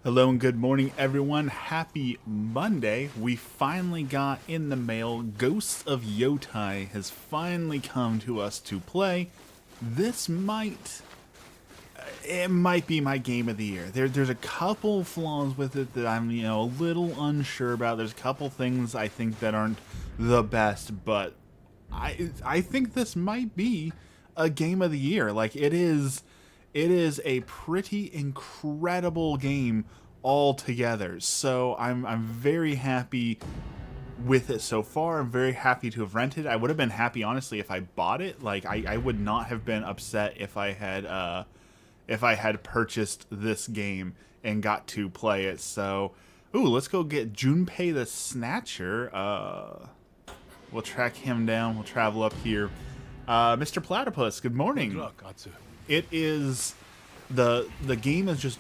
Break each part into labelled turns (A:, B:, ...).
A: Hello and good morning, everyone. Happy Monday. We finally got in the mail. Ghosts of Yotei has finally come to us to play. This might be my game of the year. There's a couple flaws with it that I'm, a little unsure about. There's a couple things I think that aren't the best, but I think this might be a game of the year. Like it is a pretty incredible game altogether. So I'm very happy with it so far. I'm very happy to have rented. I would have been happy honestly if I bought it. Like I would not have been upset if I had purchased this game and got to play it. So let's go get Junpei the Snatcher. We'll track him down. We'll travel up here. Mr. Platypus, good morning. It is the game is just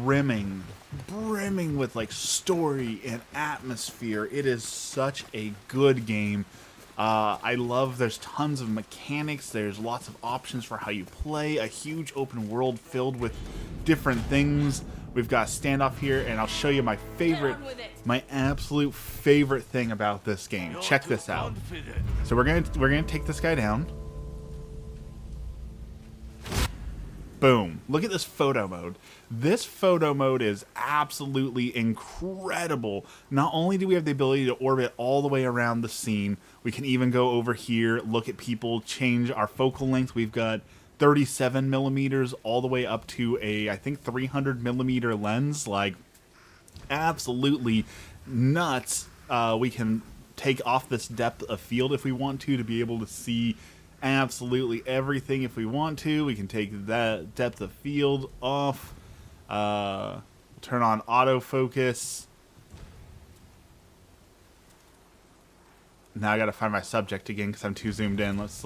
A: brimming with like story and atmosphere. It is such a good game. I love there's tons of mechanics. There's lots of options for how you play. A huge open world filled with different things. We've got a standoff here, and I'll show you my absolute favorite thing about this game. Check this out. So we're gonna take this guy down. Boom. Look at this photo mode. This photo mode is absolutely incredible. Not only do we have the ability to orbit all the way around the scene, we can even go over here, look at people, change our focal length. We've got 37 millimeters all the way up to I think 300 millimeter lens. Like, absolutely nuts. We can take off this depth of field if we want to be able to see absolutely everything. If we want to, we can take that depth of field off. Turn on autofocus. Now I gotta find my subject again because I'm too zoomed in. Let's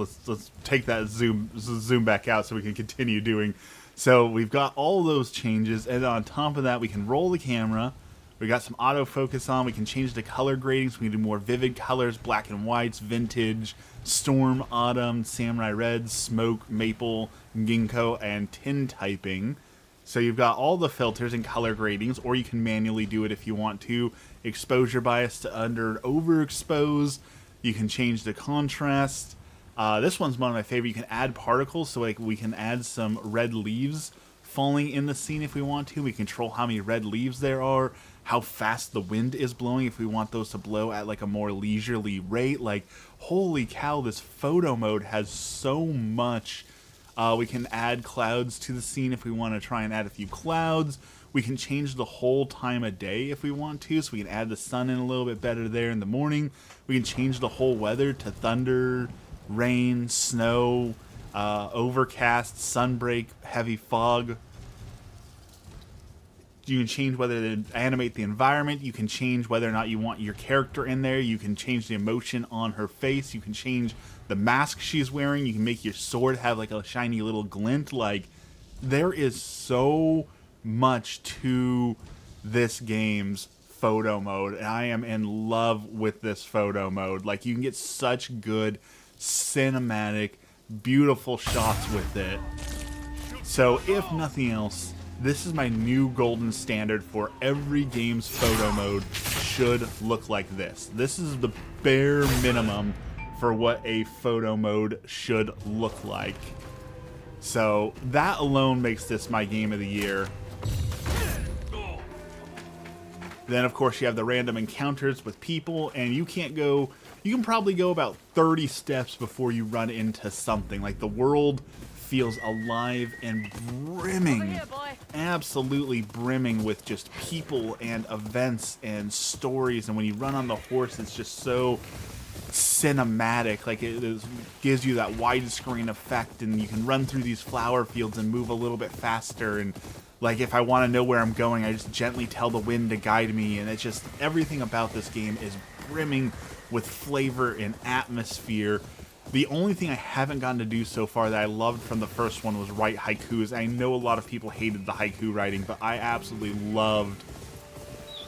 A: take that zoom back out so we can continue doing. So we've got all those changes, and on top of that, we can roll the camera. We got some autofocus on. We can change the color grading so we can do more vivid colors, black and whites, vintage, storm, autumn, samurai red, smoke, maple, ginkgo, and tin typing. So you've got all the filters and color gradings, or you can manually do it if you want to. Exposure bias to under overexpose. You can change the contrast. This one's one of my favorite. You can add particles, so like we can add some red leaves falling in the scene if we want to. We control how many red leaves there are, how fast the wind is blowing if we want those to blow at like a more leisurely rate. Like, holy cow, this photo mode has so much. We can add clouds to the scene if we want to try and add a few clouds. We can change the whole time of day if we want to, so we can add the sun in a little bit better there in the morning. We can change the whole weather to thunder, rain, snow, overcast, sunbreak, heavy fog. You can change whether to animate the environment. You can change whether or not you want your character in there. You can change the emotion on her face. You can change the mask she's wearing. You can make your sword have like a shiny little glint. Like, there is so much to this game's photo mode, and I am in love with this photo mode. Like, you can get such good cinematic, beautiful shots with it. So if nothing else, this is my new golden standard for every game's photo mode should look like this. This is the bare minimum for what a photo mode should look like. So that alone makes this my game of the year. Then, of course, you have the random encounters with people, and you can probably go about 30 steps before you run into something. Like, the world feels alive and brimming, absolutely brimming with just people and events and stories. And when you run on the horse, it's just so cinematic. Like, gives you that widescreen effect, and you can run through these flower fields and move a little bit faster. And like, if I want to know where I'm going, I just gently tell the wind to guide me. And it's just, everything about this game is brimming with flavor and atmosphere. The only thing I haven't gotten to do so far that I loved from the first one was write haikus. I know a lot of people hated the haiku writing, but I absolutely loved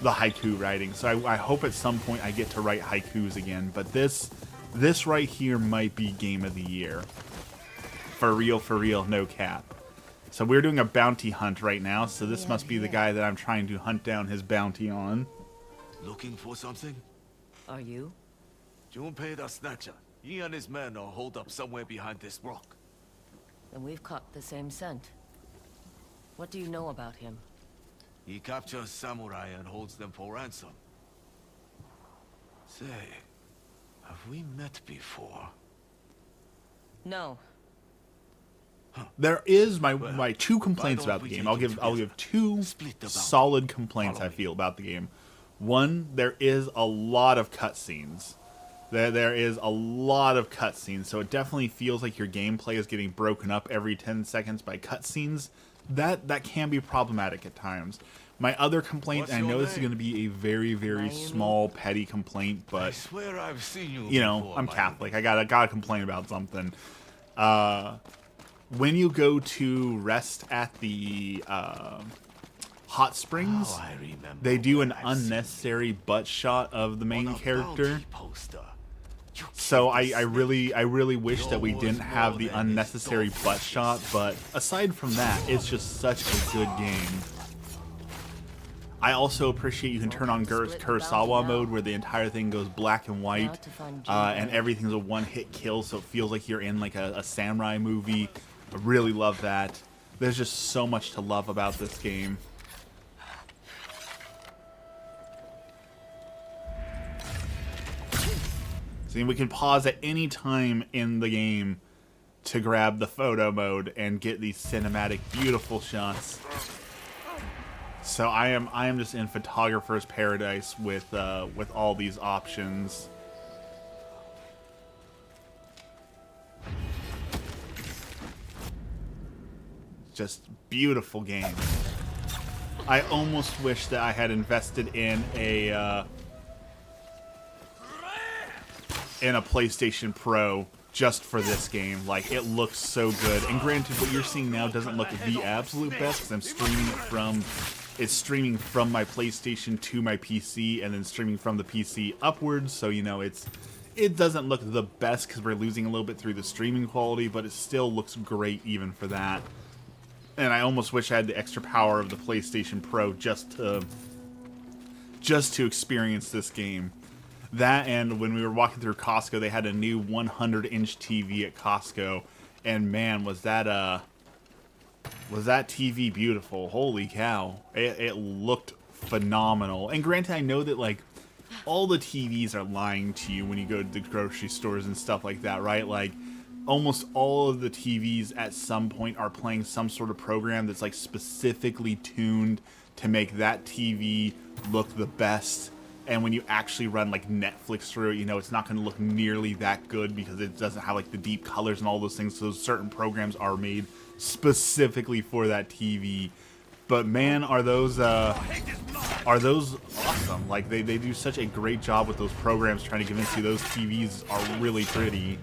A: the haiku writing. So I hope at some point I get to write haikus again. But this right here might be game of the year. For real, no cap. So we're doing a bounty hunt right now, so this must be the guy that I'm trying to hunt down his bounty on.
B: Looking for something?
C: Are you?
B: Junpei the Snatcher. He and his men are holed up somewhere behind this rock.
C: Then we've caught the same scent. What do you know about him?
B: He captures samurai and holds them for ransom. Say, have we met before?
C: No.
A: There is my two complaints about the game. I'll give two solid complaints I feel about the game. One, there is a lot of cutscenes. There is a lot of cutscenes, so it definitely feels like your gameplay is getting broken up every 10 seconds by cutscenes. That can be problematic at times. My other complaint, and I know this is going to be a very, very small, petty complaint, but
B: I swear I've seen
A: you know,
B: before,
A: I'm Catholic. I gotta complain about something. When you go to rest at the hot springs, they do an unnecessary butt shot of the main character. So I really wish that we didn't have the unnecessary butt shot, but aside from that, it's just such a good game. I also appreciate you can turn on Kurosawa mode where the entire thing goes black and white, and everything's a one-hit kill, so it feels like you're in like a samurai movie. I really love that. There's just so much to love about this game. See, we can pause at any time in the game to grab the photo mode and get these cinematic, beautiful shots. So I am just in photographer's paradise with all these options. Just beautiful game. I almost wish that I had invested in a PlayStation Pro just for this game. Like, it looks so good. And granted, what you're seeing now doesn't look the absolute best because I'm streaming it from... It's streaming from my PlayStation to my PC and then streaming from the PC upwards. So, you know, it doesn't look the best because we're losing a little bit through the streaming quality, but it still looks great even for that. And I almost wish I had the extra power of the PlayStation Pro just to experience this game. That, and when we were walking through Costco, they had a new 100-inch TV at Costco, and man, was that TV beautiful. Holy cow. It looked phenomenal. And granted, I know that, like, all the TVs are lying to you when you go to the grocery stores and stuff like that, right? Like, almost all of the TVs at some point are playing some sort of program that's, like, specifically tuned to make that TV look the best. And when you actually run, like, Netflix through it, you know, it's not going to look nearly that good because it doesn't have, like, the deep colors and all those things. So certain programs are made specifically for that TV. But man, are those awesome. Like, they do such a great job with those programs trying to convince you those TVs are really pretty.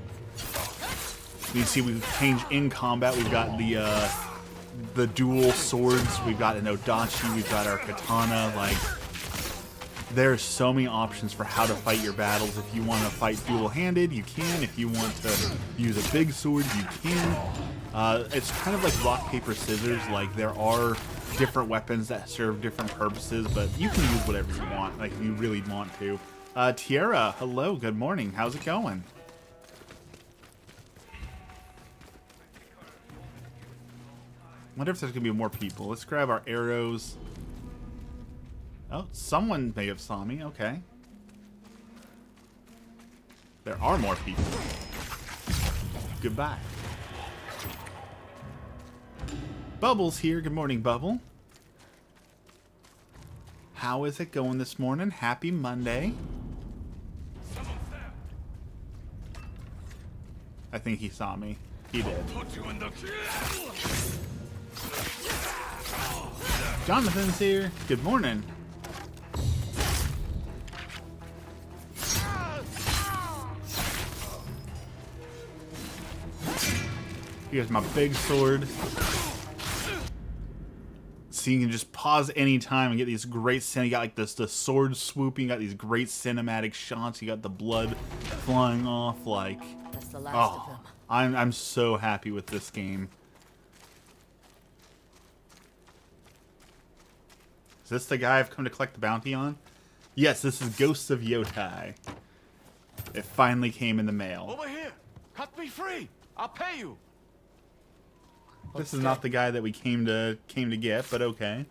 A: You see, we've changed in combat. We've got the dual swords. We've got an Odachi. We've got our katana. Like, there's so many options for how to fight your battles. If you want to fight dual-handed, you can. If you want to use a big sword, you can. It's kind of like rock, paper, scissors. Like, there are different weapons that serve different purposes, but you can use whatever you want, like, if you really want to. Tiara, hello, good morning. How's it going? Wonder if there's gonna be more people. Let's grab our arrows. Oh, someone may have saw me. Okay. There are more people. Goodbye. Bubble's here. Good morning, Bubble. How is it going this morning? Happy Monday. I think he saw me. He did. Jonathan's here. Good morning. Here's my big sword. So you can just pause any time and get these great you got like the sword swooping, you got these great cinematic shots, you got the blood flying off, like,
C: That's the last of them.
A: I'm so happy with this game. Is this the guy I've come to collect the bounty on? Yes, this is Ghosts of Yotei. It finally came in the mail.
B: Over here! Cut me free! I'll pay you!
A: This is not the guy that we came to get, but okay.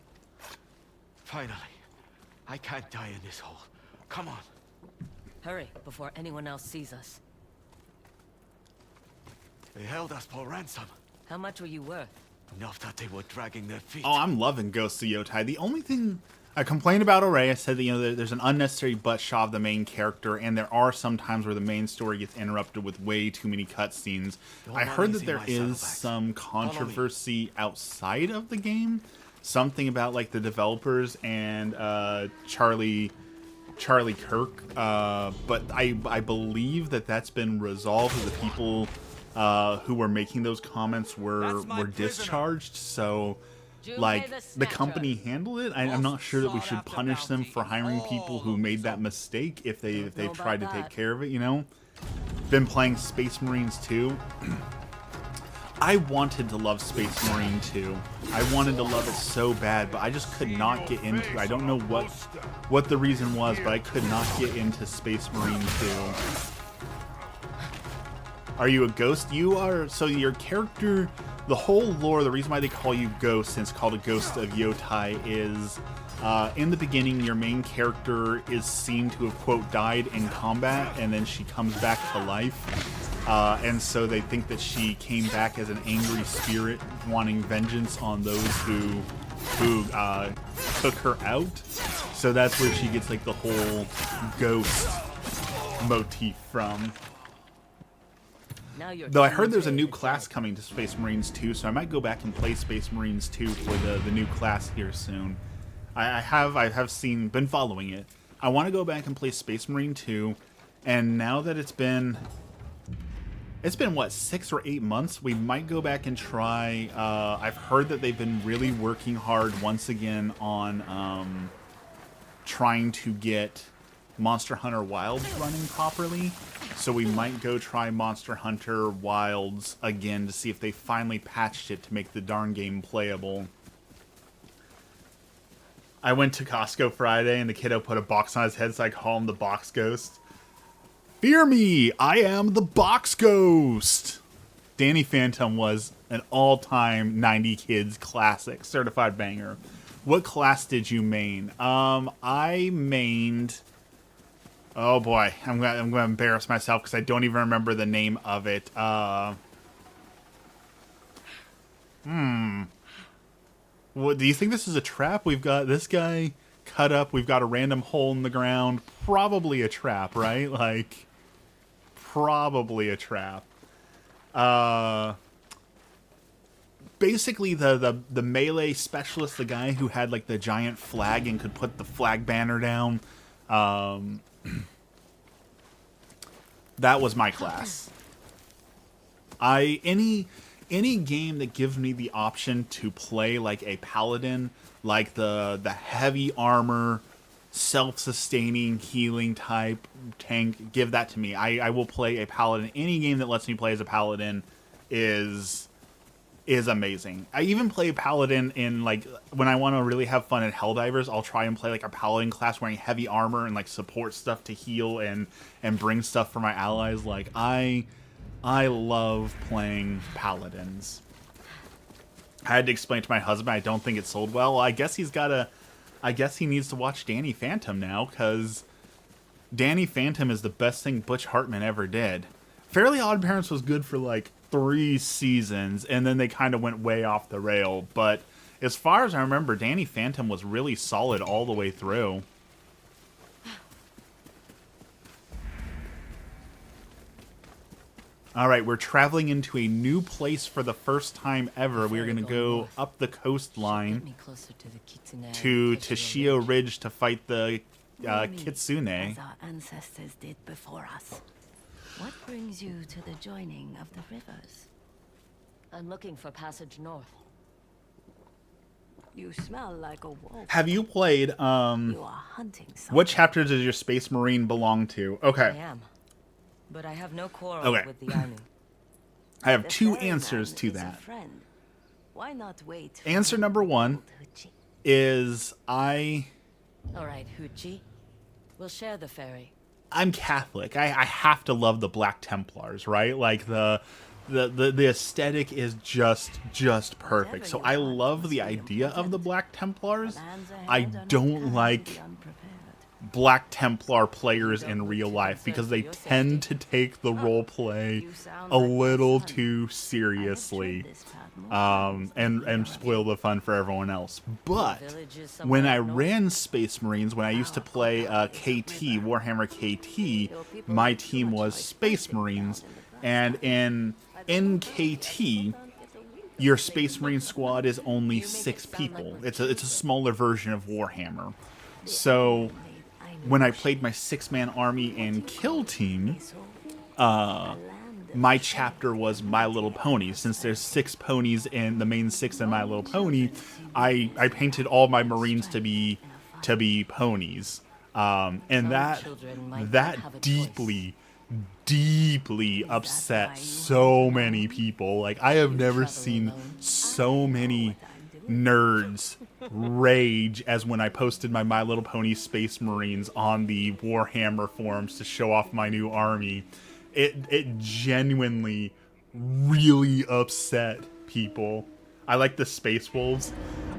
B: Finally. I can't die in this hole. Come on.
C: Hurry, before anyone else sees us.
B: They held us for ransom.
C: How much were you worth?
B: Enough that they were dragging their feet.
A: Oh, I'm loving Ghosts of Yotei. The only thing I complained about already, I said that, you know, there's an unnecessary butt shot of the main character, and there are some times where the main story gets interrupted with way too many cutscenes. I heard that there is some controversy outside of the game. Something about, like, the developers and Charlie Kirk, but I believe that that's been resolved. The people who were making those comments were discharged, so like the company handled it. I'm not sure that we should punish them for hiring people who made that mistake if they tried to take care of it, you know. Been playing Space Marines 2. I wanted to love Space Marine 2. I wanted to love it so bad, but I just could not get into it. I don't know what the reason was, but I could not get into Space Marine 2. Are you a ghost? You are. So your character, the whole lore, the reason why they call you Ghost, and it's called a Ghost of Yotei, is in the beginning your main character is seen to have, quote, died in combat, and then she comes back to life. And so they think that she came back as an angry spirit wanting vengeance on those who took her out. So that's where she gets like the whole ghost motif from. Though I heard there's a new class coming to Space Marines 2, so I might go back and play Space Marines 2 for the new class here soon. I have been following it. I want to go back and play Space Marine 2, and now that it's been what, 6 or 8 months, we might go back and try. I've heard that they've been really working hard once again on trying to get Monster Hunter Wilds running properly. So we might go try Monster Hunter Wilds again to see if they finally patched it to make the darn game playable. I went to Costco Friday and the kiddo put a box on his head, so I call him the Box Ghost. Fear me, I am the Box Ghost! Danny Phantom was an all-time 90 Kids classic, certified banger. What class did you main? I mained... Oh boy, I'm gonna embarrass myself because I don't even remember the name of it. What, do you think this is a trap? We've got this guy cut up. We've got a random hole in the ground. Probably a trap, right? Like, probably a trap. Basically, the melee specialist, the guy who had like the giant flag and could put the flag banner down. That was my class. Any game that gives me the option to play like a paladin, like the heavy armor, self-sustaining healing type tank, give that to me. I will play a paladin. Any game that lets me play as a paladin is amazing. I even play paladin in, like, when I want to really have fun at Helldivers, I'll try and play like a paladin class wearing heavy armor and like support stuff to heal and bring stuff for my allies. Like, I love playing paladins. I had to explain to my husband I don't think it sold well. I guess he needs to watch Danny Phantom now, because Danny Phantom is the best thing Butch Hartman ever did. Fairly Odd Parents was good for like 3 seasons, and then they kind of went way off the rail. But as far as I remember, Danny Phantom was really solid all the way through. Alright, we're traveling into a new place for the first time ever. We're going to go up the coastline to Tashio Ridge to fight the Kitsune.
D: As our ancestors did before us. What brings you to the joining of the rivers?
C: I'm looking for passage north.
D: You smell like a wolf.
A: Have you played,
D: You are hunting something.
A: what chapter does your Space Marine belong to?
C: I
A: Okay,
C: am. But I have no quarrel with the Ainu.
A: I have
D: The
A: 2
D: ferryman
A: answers to
D: is a
A: that.
D: friend. Why not wait?
A: Answer number 1, is
C: All right, Hoochie. We'll share the ferry.
A: I'm Catholic. I have to love the Black Templars, right? Like the aesthetic is just perfect. So I love the idea of the Black Templars. I don't like Black Templar players in real life because they tend to take the role play a little too seriously, and spoil the fun for everyone else. But when I ran Space Marines, when I used to play KT, Warhammer KT, my team was Space Marines, and in KT, your Space Marine squad is only 6 people. It's a smaller version of Warhammer. So when I played my 6-man army in Kill Team, my chapter was My Little Pony. Since there's 6 ponies in the main 6 in My Little Pony, I painted all my Marines to be ponies, and that deeply upset so many people. Like, I have never seen so many nerds rage as when I posted my Little Pony Space Marines on the Warhammer forums to show off my new army. It genuinely really upset people. I like the Space Wolves.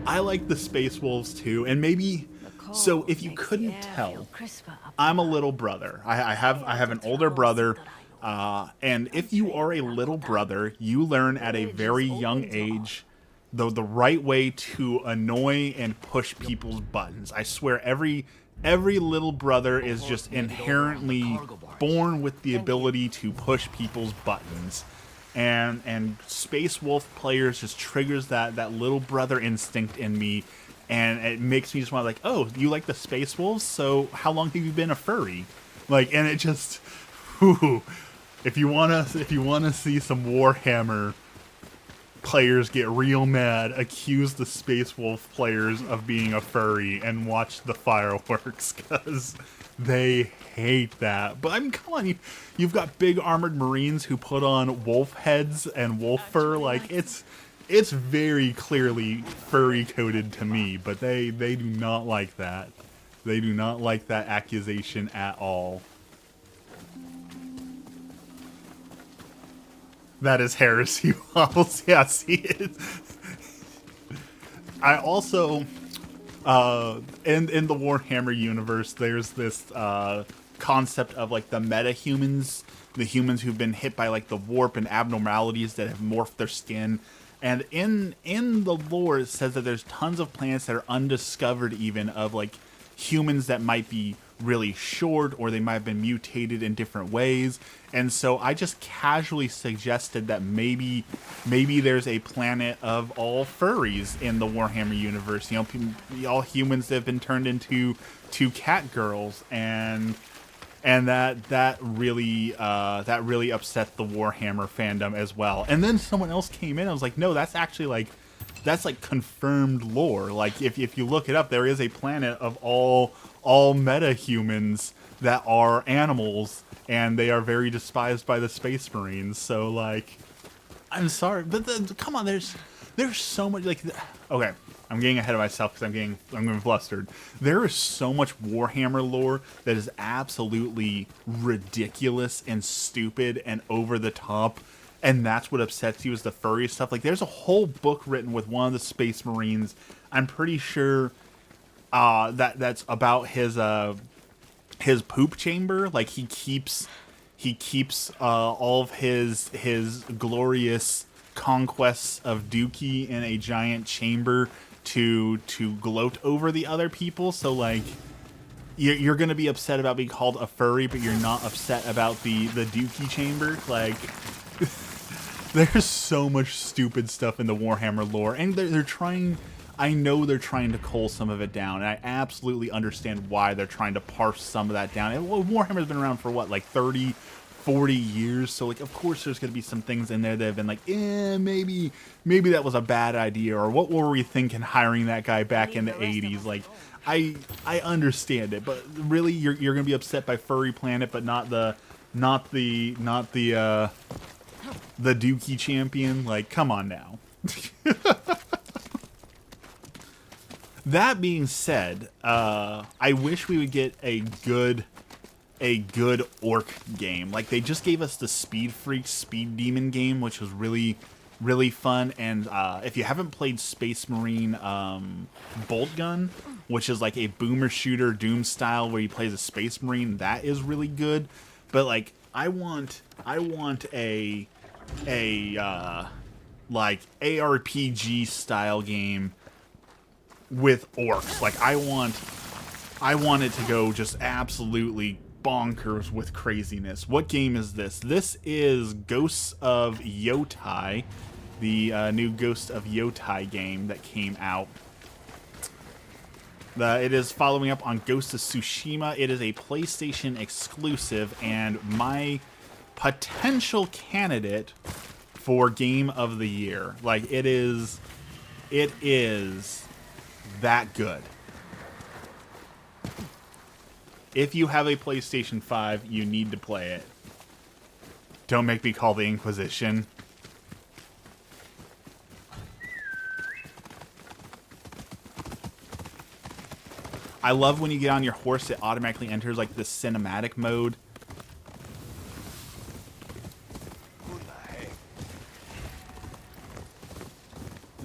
A: I like the Space Wolves too, and maybe so if you couldn't tell, I'm a little brother. I have an older brother, and if you are a little brother, you learn at a very young age the right way to annoy and push people's buttons. I swear every little brother is just inherently born with the ability to push people's buttons. And Space Wolf players just triggers that little brother instinct in me, and it makes me just want to, like, oh, you like the Space Wolves? So how long have you been a furry? Like, and it just, whew, if you wanna see some Warhammer players get real mad, accuse the Space Wolf players of being a furry and watch the fireworks, because they hate that. But I mean, come on, you've got big armored Marines who put on wolf heads and wolf fur. Like, it's very clearly furry coded to me, but they do not like that. They do not like that accusation at all. That is heresy models. Yeah, see it. I also, in the Warhammer universe, there's this concept of, like, the meta-humans, the humans who've been hit by, like, the warp and abnormalities that have morphed their skin. And in the lore, it says that there's tons of planets that are undiscovered, even, of, like, humans that might be really short, or they might have been mutated in different ways. And so I just casually suggested that maybe there's a planet of all furries in the Warhammer universe. You know, all humans that have been turned into cat girls, and that really upset the Warhammer fandom as well. And then someone else came in. I was like, no, that's actually that's confirmed lore. Like, if you look it up, there is a planet of all meta-humans that are animals, and they are very despised by the Space Marines. So, like, I'm sorry, but come on, there's so much, like, okay, I'm getting ahead of myself because I'm getting flustered. There is so much Warhammer lore that is absolutely ridiculous and stupid and over the top, and that's what upsets you, is the furry stuff. Like, there's a whole book written with one of the Space Marines. I'm pretty sure that's about his poop chamber. Like, he keeps all of his glorious conquests of Dookie in a giant chamber to gloat over the other people. So, like, you're gonna be upset about being called a furry, but you're not upset about the Dookie chamber. Like, there's so much stupid stuff in the Warhammer lore, and they're trying. I know they're trying to cull some of it down, and I absolutely understand why they're trying to parse some of that down. And Warhammer's been around for what, like 30, 40 years, so, like, of course there's going to be some things in there that have been like, maybe that was a bad idea, or what were we thinking hiring that guy back in the 80s? Like, I understand it, but really, you're going to be upset by Furry Planet, but not the Dookie champion? Like, come on now. That being said, I wish we would get a good orc game. Like, they just gave us the Speed Freak Speed Demon game, which was really, really fun. And if you haven't played Space Marine Bolt Gun, which is like a boomer shooter Doom style where you play as a Space Marine, that is really good. But like, I want a like ARPG style game with orcs. Like, I want it to go just absolutely bonkers with craziness. What game is this? This is Ghosts of Yotei, the new Ghost of Yotei game that came out. It is following up on Ghost of Tsushima. It is a PlayStation exclusive and my potential candidate for Game of the Year. Like, it is that good. If you have a PlayStation 5, you need to play it. Don't make me call the Inquisition. I love when you get on your horse, it automatically enters like the cinematic mode.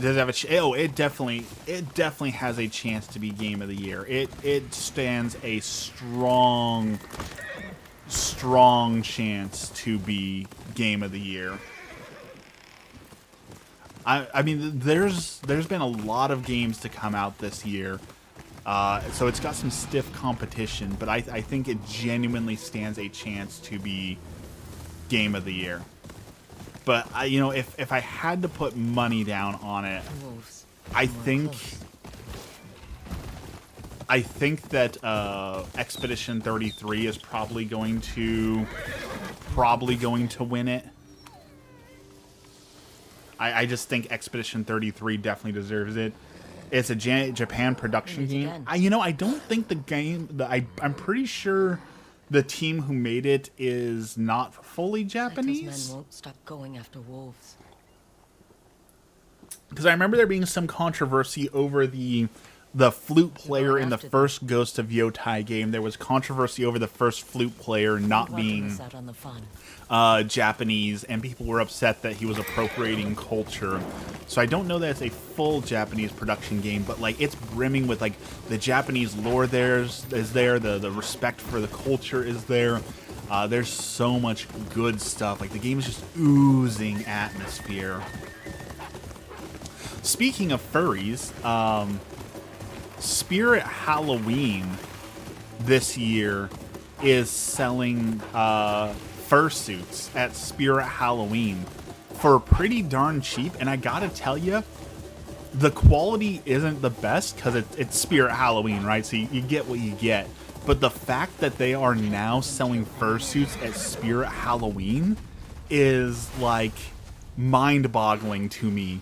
A: Does it have a it definitely has a chance to be Game of the Year. It stands a strong chance to be Game of the Year. I mean, there's been a lot of games to come out this year, so it's got some stiff competition. But I think it genuinely stands a chance to be Game of the Year. But if I had to put money down on it, I think that Expedition 33 is probably going to win it. I just think Expedition 33 definitely deserves it. It's a Japan production game. I don't think the game. I'm pretty sure the team who made it is not fully Japanese.
C: Men won't stop going after wolves.
A: Because I remember there being some controversy over the flute player in the first Ghost of Yotei game. There was controversy over the first flute player not being Japanese, and people were upset that he was appropriating culture. So I don't know that it's a full Japanese production game, but like, it's brimming with like the Japanese lore. The respect for the culture is there. There's so much good stuff. Like, the game is just oozing atmosphere. Speaking of furries, Spirit Halloween this year is selling fursuits at Spirit Halloween for pretty darn cheap, and I gotta tell you, the quality isn't the best because it's Spirit Halloween, right? So you get what you get. But the fact that they are now selling fursuits at Spirit Halloween is like mind-boggling to me,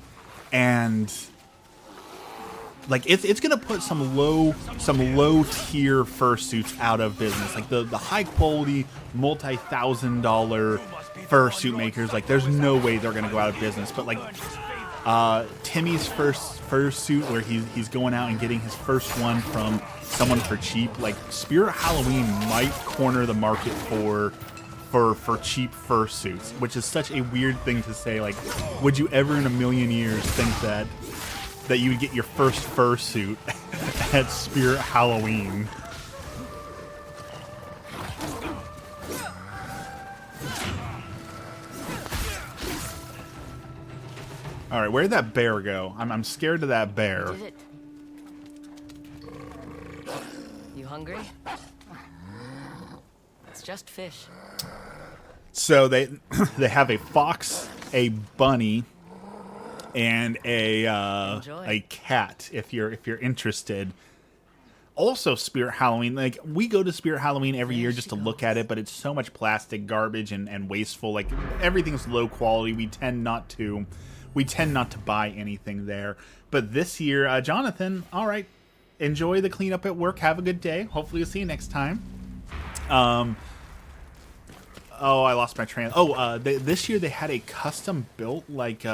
A: and like, it's gonna put some low tier fursuits out of business. Like the high quality multi-$1,000 fursuit makers, like, there's no way they're gonna go out of business. But like Timmy's first fursuit, where he's going out and getting his first one from someone for cheap. Like, Spirit Halloween might corner the market for cheap fursuits, which is such a weird thing to say. Like, would you ever in a million years think that you would get your first fursuit at Spirit Halloween? All right, where'd that bear go? I'm scared of that bear.
C: Did it? You hungry? It's just fish.
A: So they have a fox, a bunny, and a cat. If you're interested. Also, Spirit Halloween. Like, we go to Spirit Halloween every year just to look at it, but it's so much plastic garbage and wasteful. Like, everything's low quality. We tend not to buy anything there. But this year, Jonathan, all right, enjoy the cleanup at work. Have a good day. Hopefully, we'll see you next time. Oh, I lost my train. This year they had a custom built, like,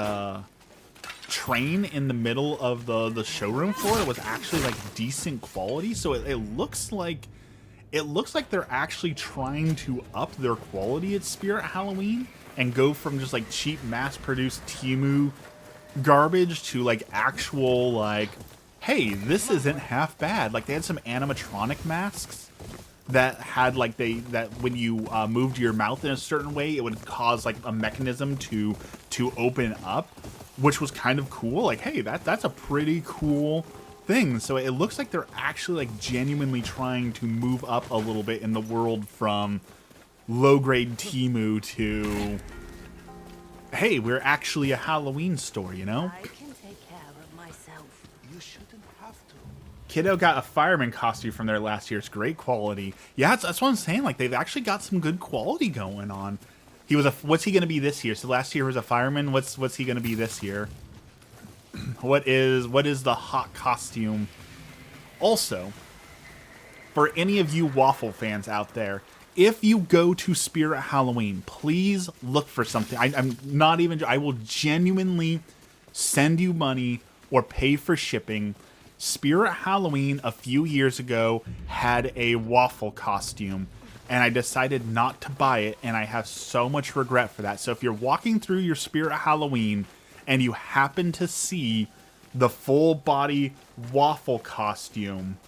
A: train in the middle of the showroom floor was actually like decent quality. So it looks like they're actually trying to up their quality at Spirit Halloween and go from just like cheap mass-produced Temu garbage to like actual like, hey, this isn't half bad. Like they had some animatronic masks that had like that when you moved your mouth in a certain way, it would cause like a mechanism to open up, which was kind of cool. Like, hey, that's a pretty cool thing. So it looks like they're actually like genuinely trying to move up a little bit in the world from low-grade Temu to, hey, we're actually a Halloween store, you know?
D: I can take care of myself.
B: You shouldn't have to.
A: Kiddo got a fireman costume from there last year. It's great quality. Yeah, that's what I'm saying. Like, they've actually got some good quality going on. He was what's he going to be this year? So last year was a fireman. What's he going to be this year? What is the hot costume? Also, for any of you waffle fans out there, if you go to Spirit Halloween, please look for something. I'm not even... I will genuinely send you money or pay for shipping. Spirit Halloween a few years ago had a waffle costume, and I decided not to buy it, and I have so much regret for that. So if you're walking through your Spirit Halloween and you happen to see the full body waffle costume,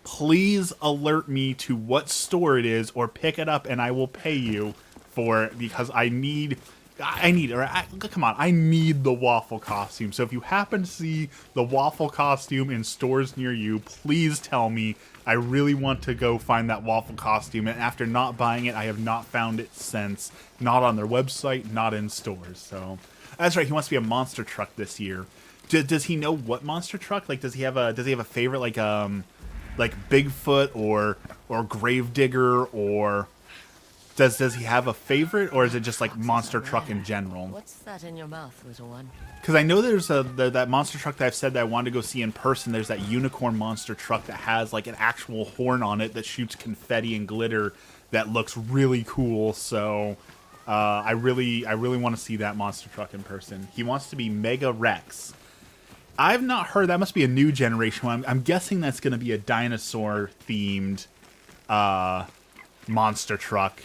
A: please alert me to what store it is or pick it up and I will pay you for it, because I need the waffle costume. So if you happen to see the waffle costume in stores near you, please tell me. I really want to go find that waffle costume, and after not buying it, I have not found it since. Not on their website, not in stores. So that's right, he wants to be a monster truck this year. Does he know what monster truck? Like, does he have a favorite, like Bigfoot or Gravedigger, or does he have a favorite, or is it just like monster truck in general?
C: What's that in your mouth, little one?
A: Because I know there's that monster truck that I've said that I wanted to go see in person. There's that unicorn monster truck that has like an actual horn on it that shoots confetti and glitter that looks really cool. So I really want to see that monster truck in person. He wants to be Mega Rex. I've not heard. That must be a new generation one. I'm guessing that's going to be a dinosaur-themed monster truck.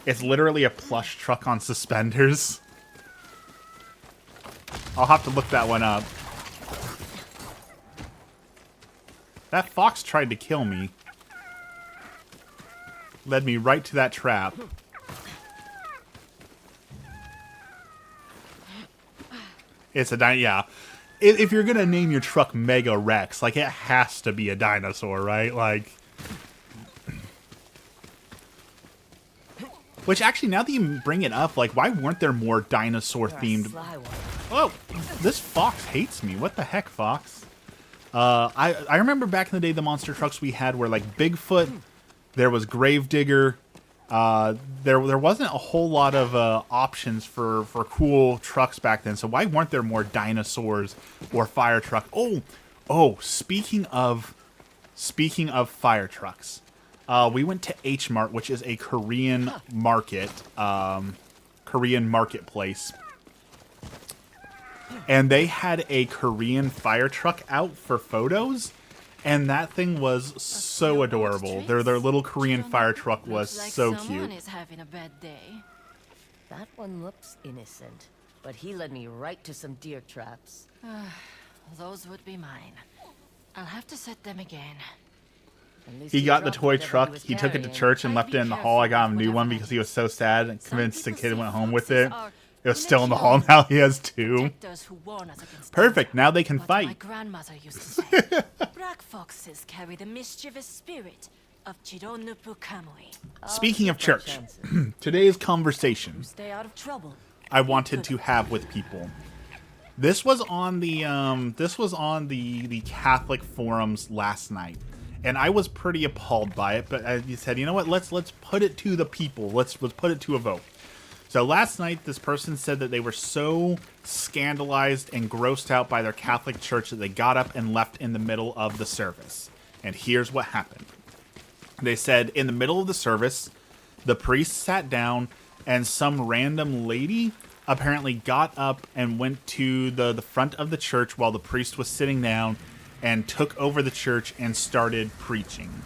A: It's literally a plush truck on suspenders. I'll have to look that one up. That fox tried to kill me. Led me right to that trap. It's a yeah. If you're gonna name your truck Mega Rex, like, it has to be a dinosaur, right? Like, which actually, now that you bring it up, like, why weren't there more dinosaur themed? Oh, this fox hates me. What the heck, fox? I remember back in the day, the monster trucks we had were like Bigfoot. There was Gravedigger. There wasn't a whole lot of options for cool trucks back then. So why weren't there more dinosaurs or fire truck? Oh, speaking of fire trucks, we went to H Mart, which is a Korean market, Korean marketplace, and they had a Korean fire truck out for photos. And that thing was so adorable. Their little Korean fire truck was so cute.
D: Someone is having a bad day.
C: That one looks innocent, but he led me right to some deer traps.
D: Those would be mine. I'll have to set them again.
C: At least
A: He got the
C: dropped
A: toy
C: whatever he
A: truck.
C: was
A: He took it to
C: carrying.
A: church and left it in the hall. I got him a new one because he was so sad and convinced the kid went home with it. It was still in the hall. Now he has two. Perfect. Now they can
D: What my
A: fight.
D: grandmother used to say. Black foxes carry the mischievous spirit of Chironupu Kamui.
A: Speaking of
C: Take my
A: church,
C: chances.
A: today's conversation
D: Stay out of trouble.
A: I wanted to have with people. This was on the Catholic forums last night, and I was pretty appalled by it. But I said, you know what? Let's put it to the people. Let's put it to a vote. So last night, this person said that they were so scandalized and grossed out by their Catholic church that they got up and left in the middle of the service. And here's what happened. They said in the middle of the service, the priest sat down and some random lady apparently got up and went to the front of the church while the priest was sitting down and took over the church and started preaching.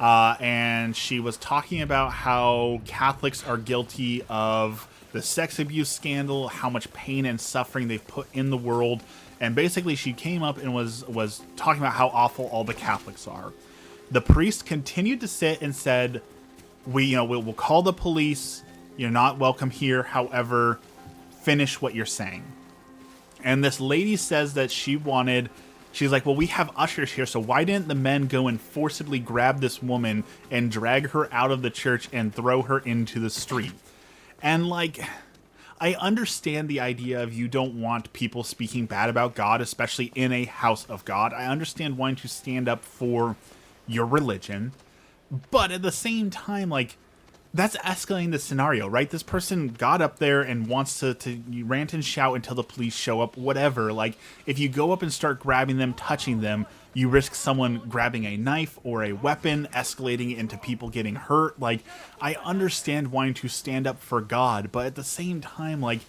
A: And she was talking about how Catholics are guilty of the sex abuse scandal, how much pain and suffering they've put in the world. And basically she came up and was talking about how awful all the Catholics are. The priest continued to sit and said, we'll call the police. You're not welcome here. However, finish what you're saying. And this lady says that she's like, well, we have ushers here, so why didn't the men go and forcibly grab this woman and drag her out of the church and throw her into the street? And like, I understand the idea of you don't want people speaking bad about God, especially in a house of God. I understand wanting to stand up for your religion, but at the same time, like, that's escalating the scenario, right? This person got up there and wants to rant and shout until the police show up, whatever. Like, if you go up and start grabbing them, touching them, you risk someone grabbing a knife or a weapon, escalating into people getting hurt. Like, I understand wanting to stand up for God, but at the same time, like,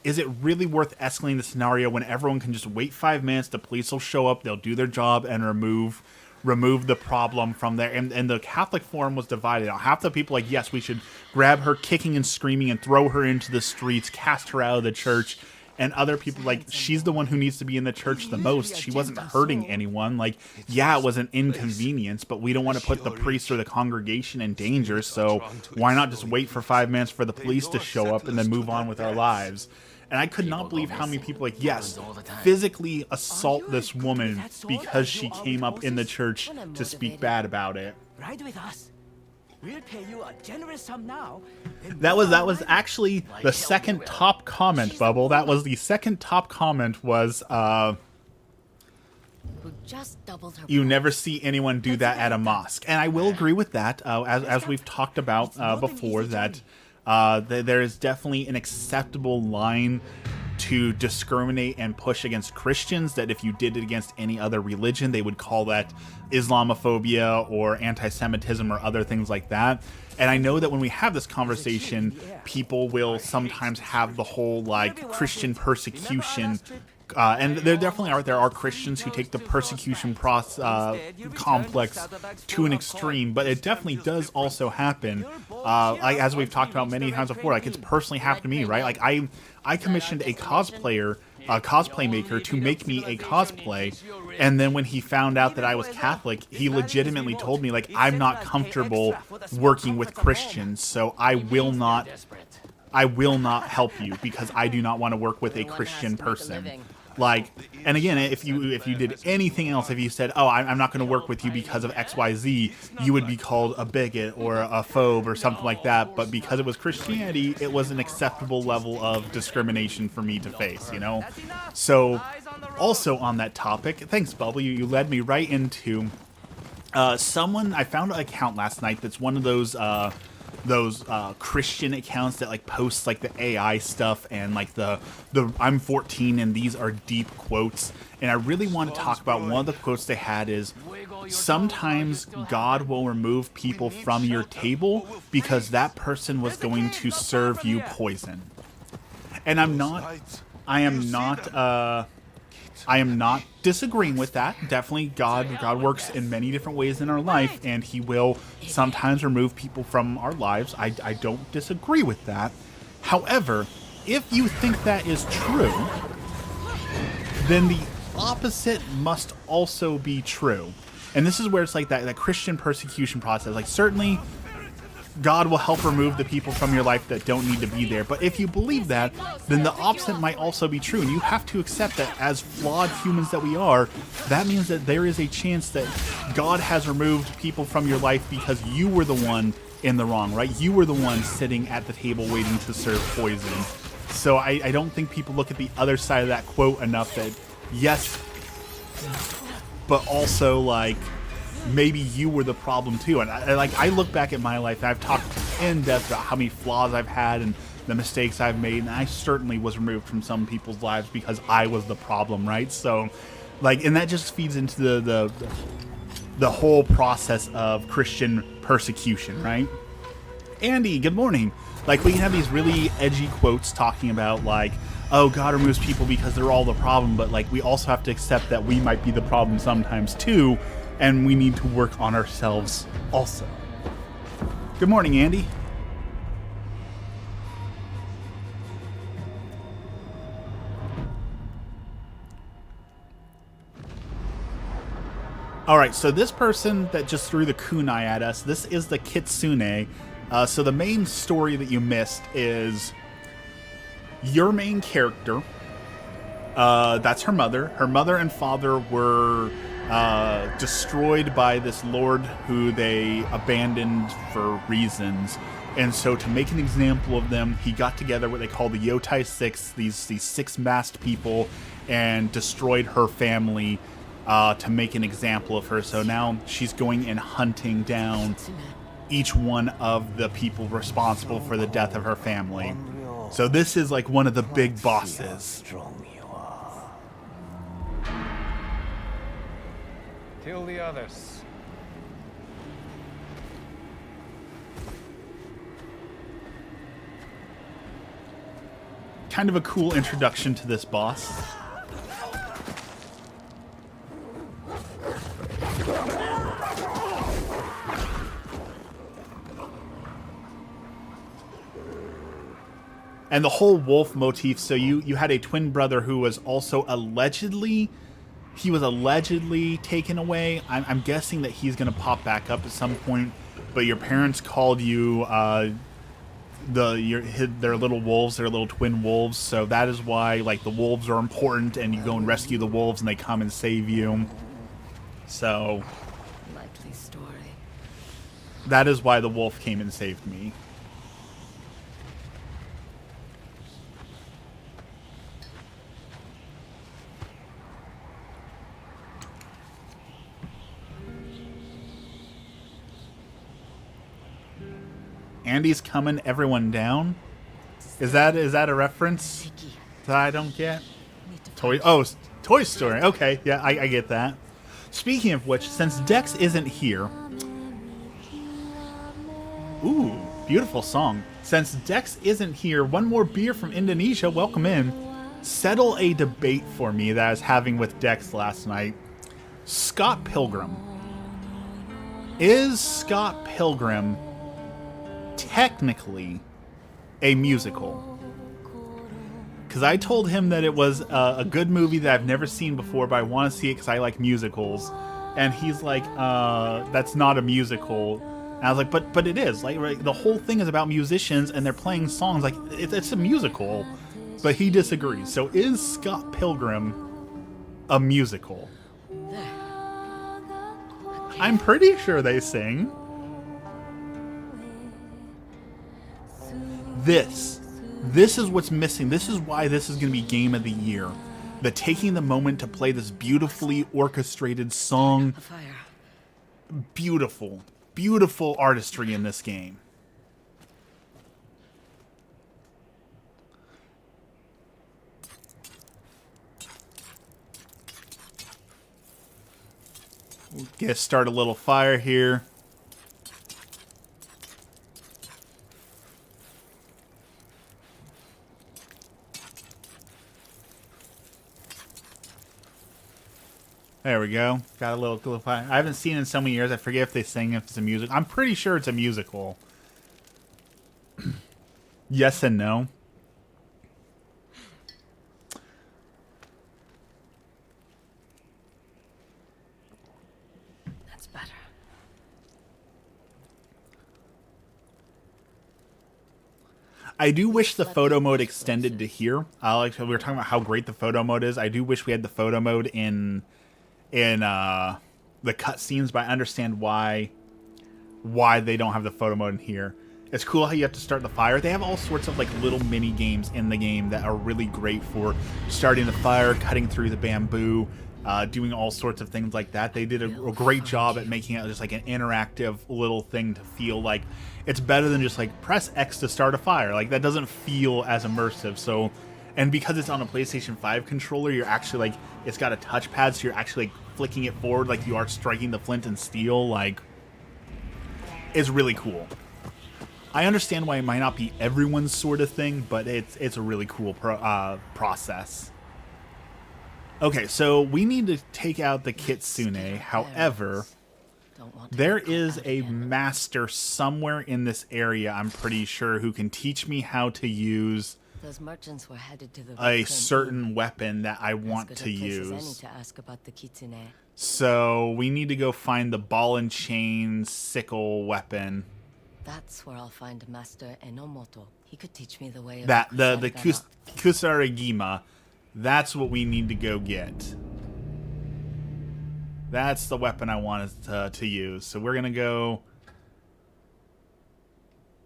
A: is it really worth escalating the scenario when everyone can just wait 5 minutes, the police will show up, they'll do their job, and remove the problem from there? And the Catholic forum was divided. Half the people like, yes, we should grab her kicking and screaming and throw her into the streets, cast her out of the church. And other people like, she's the one who needs to be in the church the most. She wasn't hurting anyone. Like, yeah, it was an inconvenience, but we don't want to put the priest or the congregation in danger. So why not just wait for 5 minutes for the police to show up and then move on with our lives? And I could not believe how many people, like, yes, physically assault this woman because she came up in the church to speak bad about it.
E: Ride with us. We'll pay you a generous sum now.
A: That was actually the second top comment, Bubble. That was the second top comment was,
C: Who just doubled her
A: you
C: price.
A: never see anyone do that at a mosque. And I will agree with that, as we've talked about before, that there is definitely an acceptable line to discriminate and push against Christians, that if you did it against any other religion, they would call that Islamophobia or anti-Semitism or other things like that. And I know that when we have this conversation, people will sometimes have the whole, like, Christian persecution, and there are Christians who take the persecution complex to an extreme, but it definitely does also happen. Like, as we've talked about many times before, like, it's personally happened to me, right? Like, I commissioned a cosplay maker to make me a cosplay, and then when he found out that I was Catholic, he legitimately told me, like, I'm not comfortable working with Christians, so I will not help you because I do not want to work with a Christian person. Like, and again, if you did anything else, if you said, oh, I'm not going to work with you because of XYZ, you would be called a bigot or a phobe or something like that. But because it was Christianity, it was an acceptable level of discrimination for me to face, you know? So, also on that topic, thanks, Bubble, you led me right into I found an account last night that's one of those Christian accounts that, like, posts, like, the AI stuff and, like, the I'm 14 and these are deep quotes. And I really want to talk about one of the quotes they had is, sometimes God will remove people from your table because that person was going to serve you poison. And I am not disagreeing with that. Definitely, God works in many different ways in our life, and He will sometimes remove people from our lives. I don't disagree with that. However, if you think that is true, then the opposite must also be true. And this is where it's like that Christian persecution process. Like, certainly, God will help remove the people from your life that don't need to be there. But if you believe that, then the opposite might also be true. And you have to accept that as flawed humans that we are, that means that there is a chance that God has removed people from your life because you were the one in the wrong, right? You were the one sitting at the table waiting to serve poison. So I don't think people look at the other side of that quote enough that, yes, but also, like, maybe you were the problem too. And I look back at my life and I've talked in depth about how many flaws I've had and the mistakes I've made, and I certainly was removed from some people's lives because I was the problem, right? So, like, and that just feeds into the whole process of Christian persecution, right? Andy, good morning. Like, we can have these really edgy quotes talking about, like, oh, God removes people because they're all the problem, but, like, we also have to accept that we might be the problem sometimes, too, and we need to work on ourselves also. Good morning, Andy. Alright, so this person that just threw the kunai at us, this is the Kitsune. So the main story that you missed is your main character. That's her mother. Her mother and father were destroyed by this lord who they abandoned for reasons. And so to make an example of them, he got together what they call the Yotei 6, these 6 masked people, and destroyed her family to make an example of her. So now she's going and hunting down each one of the people responsible for the death of her family. So this is like one of the big bosses.
F: Kill the others.
A: Kind of a cool introduction to this boss. And the whole wolf motif, so you had a twin brother who was also allegedly taken away. I'm guessing that he's going to pop back up at some point, but your parents called you their little wolves, their little twin wolves, so that is why, like, the wolves are important, and you go and rescue the wolves and they come and save you. So
C: Likely story.
A: that is why the wolf came and saved me. Andy's coming everyone down? Is that a reference that I don't get? Toy Story. Okay, yeah, I get that. Speaking of which, since Dex isn't here... Ooh, beautiful song. Since Dex isn't here, one more beer from Indonesia. Welcome in. Settle a debate for me that I was having with Dex last night. Scott Pilgrim. Is Scott Pilgrim technically a musical? Because I told him that it was a good movie that I've never seen before, but I want to see it because I like musicals. And he's like, that's not a musical. And I was like, but it is. Like, right, the whole thing is about musicians and they're playing songs. Like, it's a musical. But he disagrees. So is Scott Pilgrim a musical? I'm pretty sure they sing. This is what's missing. This is why this is going to be Game of the Year. The taking the moment to play this beautifully orchestrated song. Beautiful, beautiful artistry in this game. We'll start a little fire here. There we go. Got a little fire. I haven't seen it in so many years. I forget if they sing, if it's a music. I'm pretty sure it's a musical. Yes and no.
C: That's better.
A: I do wish the photo mode extended to here. Like we were talking about how great the photo mode is. I do wish we had the photo mode in the cutscenes, but I understand why they don't have the photo mode in here. It's cool how you have to start the fire. They have all sorts of like little mini games in the game that are really great for starting the fire, cutting through the bamboo, doing all sorts of things like that. They did a great job at making it just like an interactive little thing to feel like it's better than just like press X to start a fire. Like that doesn't feel as immersive. So, and because it's on a PlayStation 5 controller, you're actually like, it's got a touchpad, so you're actually like flicking it forward like you are striking the flint and steel. Like, it's really cool. I understand why it might not be everyone's sort of thing, but it's a really cool process. Okay, so we need to take out the Kitsune. However, there is a master somewhere in this area, I'm pretty sure, who can teach me how to use
C: Those merchants were headed to the
A: a
C: volcano.
A: certain weapon that I
C: As
A: want
C: good
A: to
C: a place as any
A: use.
C: to ask about the kitsune.
A: So we need to go find the ball and chain sickle weapon.
C: That's where I'll find Master Enomoto. He could teach me the way of
A: That the
C: Kusarigama.
A: Kusarigima. That's what we need to go get. That's the weapon I wanted to use. So we're gonna go.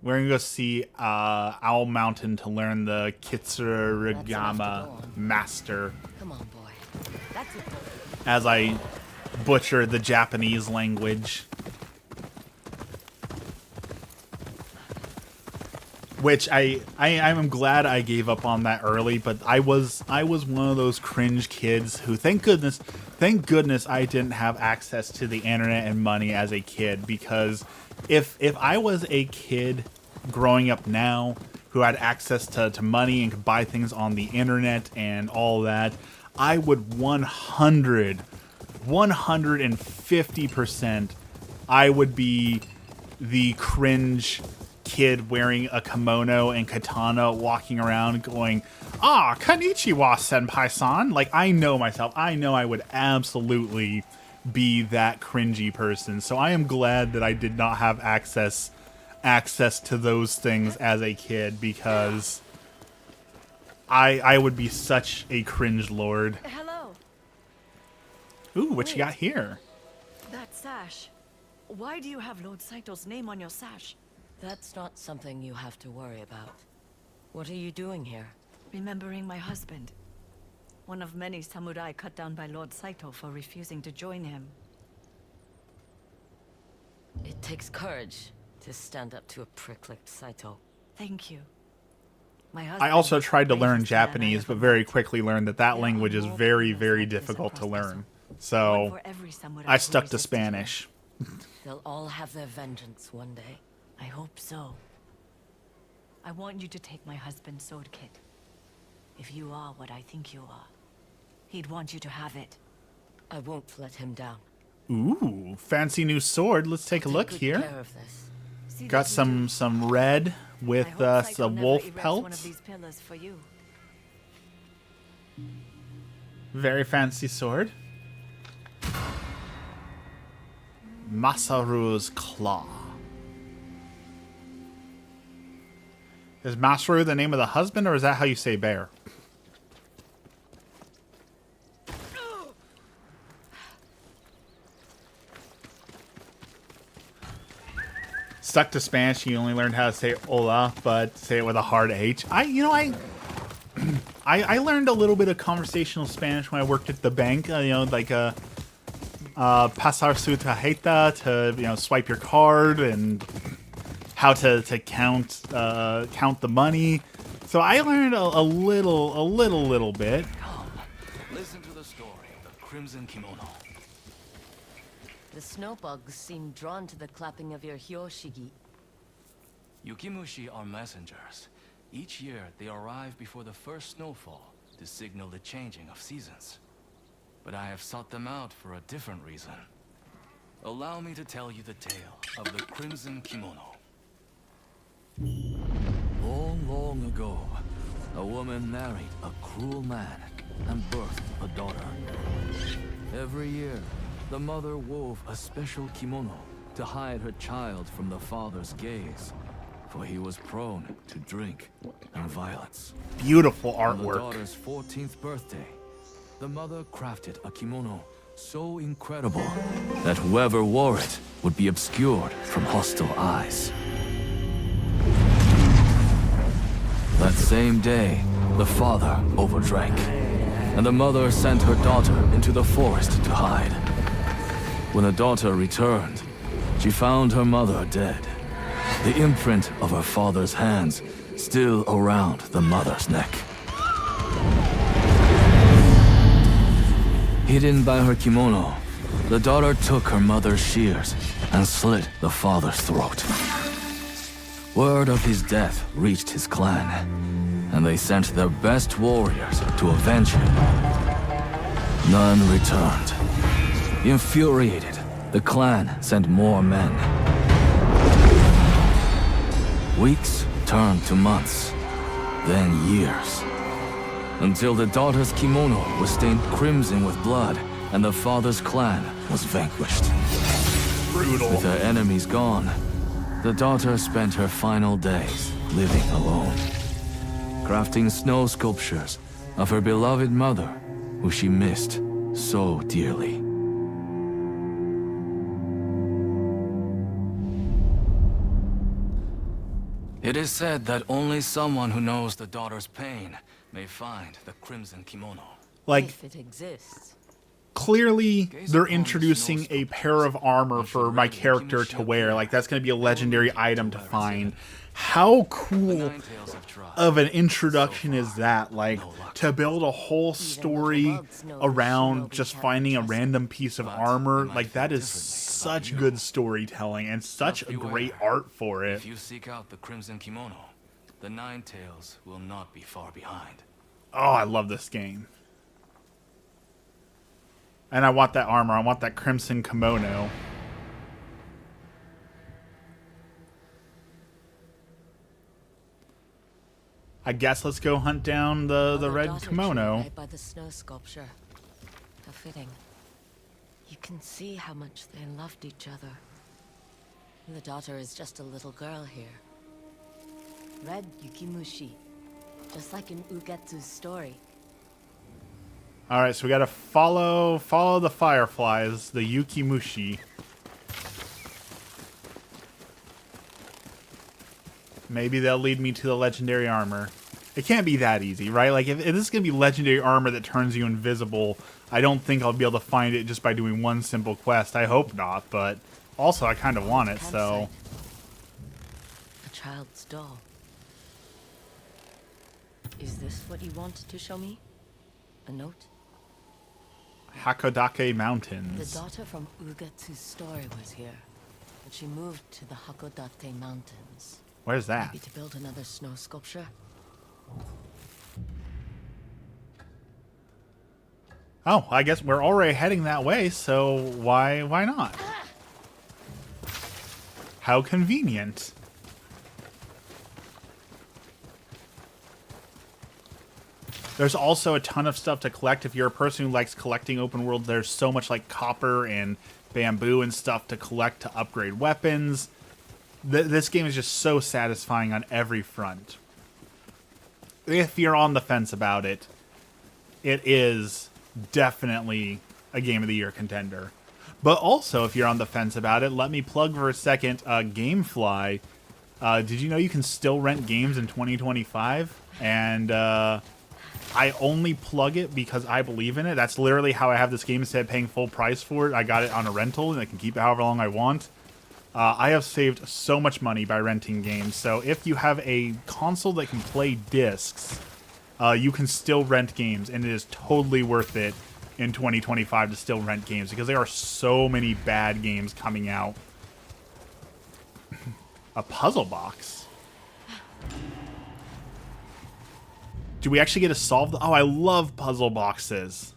A: We're gonna go see Owl Mountain to learn the Kitsurigama master.
C: Come on, boy. That's it.
A: As I butcher the Japanese language. Which I'm glad I gave up on that early, but I was one of those cringe kids who thank goodness I didn't have access to the internet and money as a kid, because if I was a kid growing up now who had access to money and could buy things on the internet and all that, I would 150% I would be the cringe kid wearing a kimono and katana walking around going, konnichiwa, senpai-san. Like, I know myself. I know I would absolutely be that cringy person. So I am glad that I did not have access to those things as a kid, because I would be such a cringe lord.
D: Hello.
A: Ooh, what you got here?
G: That sash. Why do you have Lord Saito's name on your sash?
C: That's not something you have to worry about. What are you doing here?
G: Remembering my husband. One of many samurai cut down by Lord Saito for refusing to join him.
C: It takes courage to stand up to a prick like Saito.
G: Thank you. My
A: I
G: husband
A: also
G: was the
A: tried to learn
G: bravest man I
A: Japanese,
G: ever
A: but very
G: met.
A: quickly learned that
G: There
A: language
G: are
A: is
G: more
A: very,
G: kingdoms
A: very
G: like this
A: difficult to
G: across
A: learn.
G: One
A: So
G: for every samurai
A: I
G: who
A: stuck to
G: resisted him.
A: Spanish.
C: They'll all have their vengeance one day.
G: I hope so. I want you to take my husband's sword kit. If you are what I think you are, he'd want you to have it.
C: I won't let him down.
A: Ooh, fancy new sword. Let's take a
C: Take
A: look
C: good
A: here.
C: care of this.
G: See
A: Got
G: that you do.
A: some red
G: I
A: with
G: hope Saito
A: some
G: never
A: wolf
G: erects one of
A: pelts.
G: these pillars for you.
A: Very fancy sword. Masaru's claw. Is Masaru the name of the husband, or is that how you say bear? Stuck to Spanish, you only learned how to say hola, but say it with a hard H. I learned a little bit of conversational Spanish when I worked at the bank. Pasar su tarjeta, to swipe your card, and how to count the money. So I learned a little bit.
B: Listen to the story of the Crimson Kimono.
C: The snowbugs seem drawn to the clapping of your hyoshigi.
H: Yukimushi are messengers. Each year, they arrive before the first snowfall to signal the changing of seasons. But I have sought them out for a different reason. Allow me to tell you the tale of the Crimson Kimono. Long, long ago, a woman married a cruel man and birthed a daughter. Every year, the mother wove a special kimono to hide her child from the father's gaze, for he was prone to drink and violence.
A: Beautiful
H: On the
A: artwork.
H: daughter's 14th birthday, the mother crafted a kimono so incredible that whoever wore it would be obscured from hostile eyes. That same day, the father overdrank, and the mother sent her daughter into the forest to hide. When the daughter returned, she found her mother dead, the imprint of her father's hands still around the mother's neck. Hidden by her kimono, the daughter took her mother's shears and slit the father's throat. Word of his death reached his clan, and they sent their best warriors to avenge him. None returned. Infuriated, the clan sent more men. Weeks turned to months, then years, until the daughter's kimono was stained crimson with blood, and the father's clan was vanquished.
A: Brutal.
H: With her enemies gone, the daughter spent her final days living alone, crafting snow sculptures of her beloved mother, who she missed so dearly. It is said that only someone who knows the daughter's pain may find the crimson kimono.
A: Like,
C: If it exists.
A: clearly they're introducing a pair of armor for my character to wear. Like, that's going to be a legendary item to find. How cool of an introduction is that? Like, to build a whole story around just finding a random piece of armor, like, that is such good storytelling and such a great art for it.
H: If you seek out the crimson kimono, the Nine Tails will not be far behind.
A: Oh, I love this game. And I want that armor. I want that crimson kimono. I guess let's go hunt down the red kimono.
C: Right by the snow sculpture. How fitting. You can see how much they loved each other. The daughter is just a little girl here. Red Yukimushi. Just like in Ugetsu's story.
A: Alright, so we gotta follow the fireflies, the Yukimushi. Maybe they'll lead me to the legendary armor. It can't be that easy, right? Like, if this is gonna be legendary armor that turns you invisible, I don't think I'll be able to find it just by doing one simple quest. I hope not, but also I kind of want it, so...
C: A child's doll. Is this what you wanted to show me? A note?
A: Hakodake
C: The
A: Mountains.
C: daughter from Ugetsu's story was here, but she moved to the Hakodate Mountains.
A: Where's that?
C: Maybe to build another snow sculpture?
A: Oh, I guess we're already heading that way, so why not? How convenient. There's also a ton of stuff to collect. If you're a person who likes collecting open world, there's so much like copper and bamboo and stuff to collect to upgrade weapons. This game is just so satisfying on every front. If you're on the fence about it, it is definitely a Game of the Year contender. But also, if you're on the fence about it, let me plug for a second Gamefly. Did you know you can still rent games in 2025? And I only plug it because I believe in it. That's literally how I have this game instead of paying full price for it. I got it on a rental, and I can keep it however long I want. I have saved so much money by renting games. So if you have a console that can play discs, you can still rent games, and it is totally worth it in 2025 to still rent games because there are so many bad games coming out. A puzzle box. Do we actually get to solve the... Oh, I love puzzle boxes.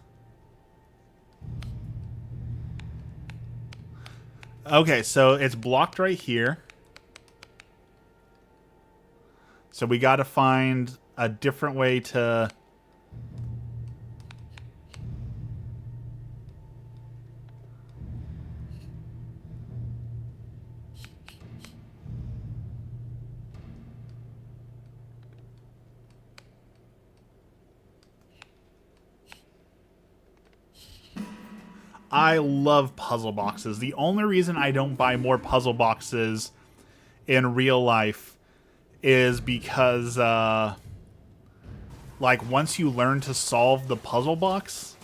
A: Okay, so it's blocked right here. So we got to find a different way to... I love puzzle boxes. The only reason I don't buy more puzzle boxes in real life is because, like, once you learn to solve the puzzle box,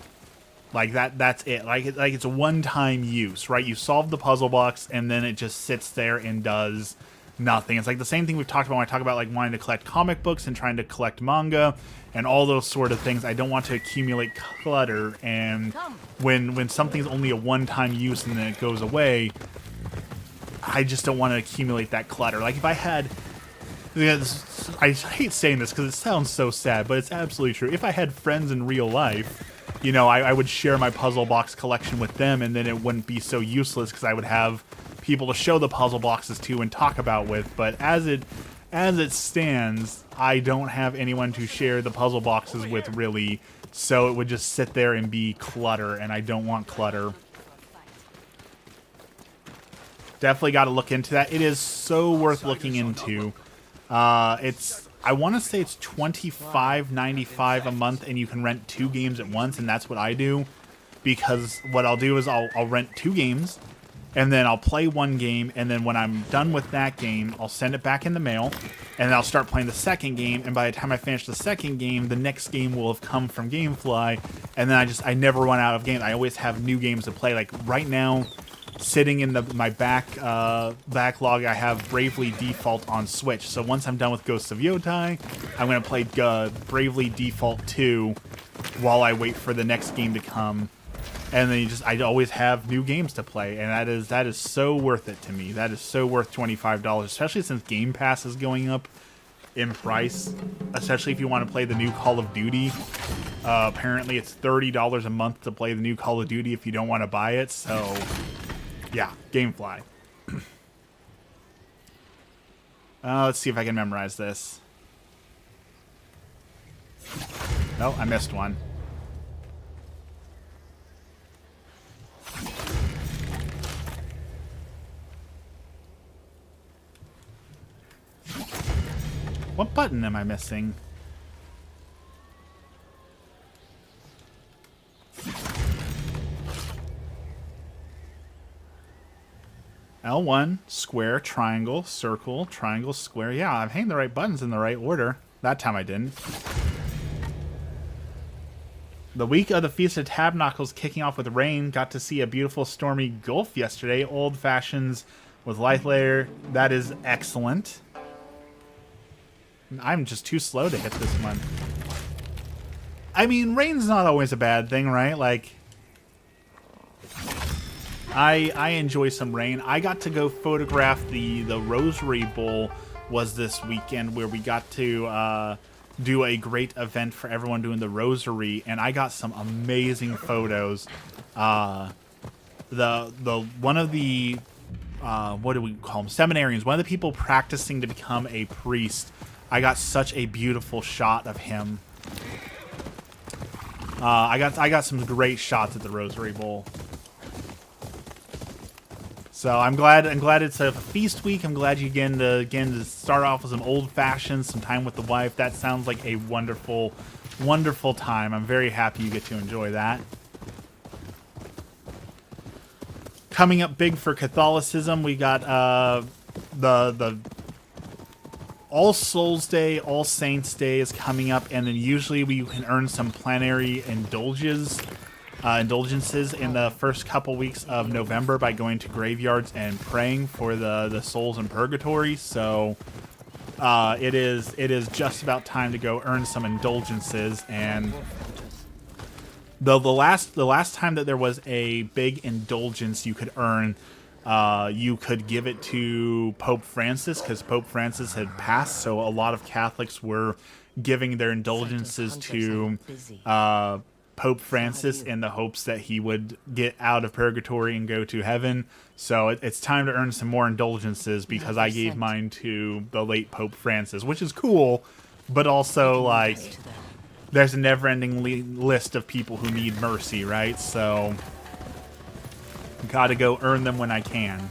A: like, that's it. Like it's a one-time use, right? You solve the puzzle box, and then it just sits there and does nothing. It's like the same thing we've talked about when I talk about, like, wanting to collect comic books and trying to collect manga and all those sort of things. I don't want to accumulate clutter, and when something's only a one-time use and then it goes away, I just don't want to accumulate that clutter. Like, if I had I hate saying this because it sounds so sad, but it's absolutely true. If I had friends in real life, you know, I would share my puzzle box collection with them, and then it wouldn't be so useless because I would have people to show the puzzle boxes to and talk about with. But as it stands, I don't have anyone to share the puzzle boxes with, really, so it would just sit there and be clutter, and I don't want clutter. Definitely got to look into that. It is so worth looking into. I want to say it's $25.95 a month, and you can rent 2 games at once, and that's what I do. Because what I'll do is I'll rent 2 games, and then I'll play 1 game, and then when I'm done with that game, I'll send it back in the mail, and then I'll start playing the second game, and by the time I finish the second game, the next game will have come from GameFly, and then I never run out of games. I always have new games to play. Like right now, sitting in my backlog, I have Bravely Default on Switch. So once I'm done with Ghosts of Yotei, I'm going to play Bravely Default 2 while I wait for the next game to come. And then I always have new games to play, and that is so worth it to me. That is so worth $25, especially since Game Pass is going up in price, especially if you want to play the new Call of Duty. Apparently it's $30 a month to play the new Call of Duty if you don't want to buy it, so yeah, GameFly. Let's see if I can memorize this. No, I missed one. What button am I missing? L1, square, triangle, circle, triangle, square. Yeah, I'm hitting the right buttons in the right order. That time I didn't. The week of the Feast of Tabernacles kicking off with rain. Got to see a beautiful stormy Gulf yesterday. Old Fashions with light layer. That is excellent. I'm just too slow to hit this one. I mean, rain's not always a bad thing, right? Like, I enjoy some rain. I got to go photograph the Rosary Bowl was this weekend, where we got to do a great event for everyone doing the rosary, and I got some amazing photos. One of the what do we call them? Seminarians. One of the people practicing to become a priest. I got such a beautiful shot of him. I got some great shots at the Rosary Bowl. So I'm glad it's a feast week. I'm glad you again to start off with some old fashions, some time with the wife. That sounds like a wonderful, wonderful time. I'm very happy you get to enjoy that. Coming up big for Catholicism, we got the All Souls Day, All Saints Day is coming up, and then usually we can earn some plenary indulgences in the first couple weeks of November by going to graveyards and praying for the souls in purgatory. So it is just about time to go earn some indulgences. And the last time that there was a big indulgence you could earn, you could give it to Pope Francis, because Pope Francis had passed, so a lot of Catholics were giving their indulgences to Pope Francis in the hopes that he would get out of purgatory and go to heaven. So it's time to earn some more indulgences, because I gave mine to the late Pope Francis, which is cool, but also, like, there's a never-ending list of people who need mercy, right? So gotta go earn them when I can.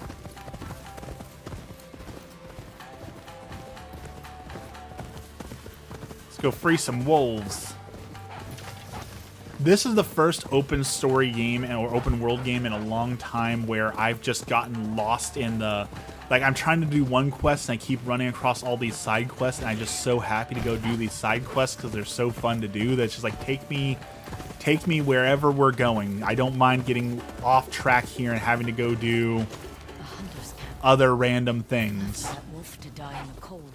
A: Let's go free some wolves. This is the first open story game or open world game in a long time where I've just gotten lost in the... Like, I'm trying to do one quest and I keep running across all these side quests, and I'm just so happy to go do these side quests because they're so fun to do. That's just like, take me wherever we're going. I don't mind getting off track here and having to go do other random things.
C: That wolf to die in the cold.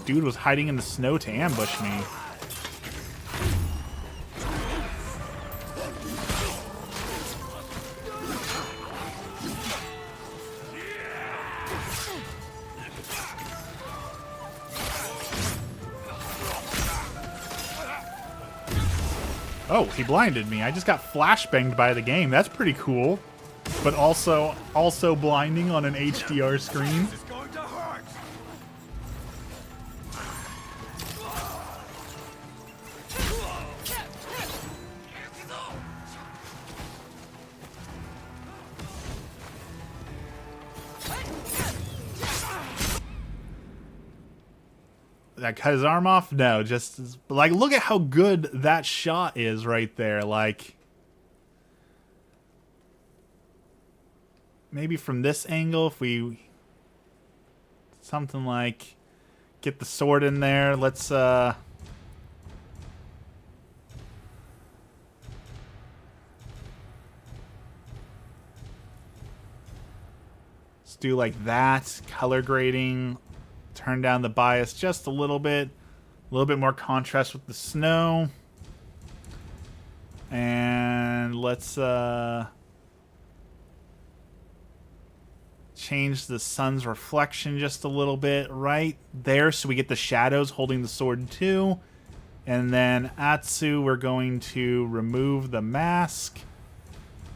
A: Dude was hiding in the snow to ambush me. Oh, he blinded me. I just got flashbanged by the game. That's pretty cool. But also blinding on an HDR screen.
B: It's going to hurt.
A: That cut his arm off? No, just like look at how good that shot is right there. Like maybe from this angle, if we something like get the sword in there. Let's do like that. Color grading. Turn down the bias just a little bit more contrast with the snow, and let's change the sun's reflection just a little bit right there so we get the shadows holding the sword too. And then Atsu, we're going to remove the mask.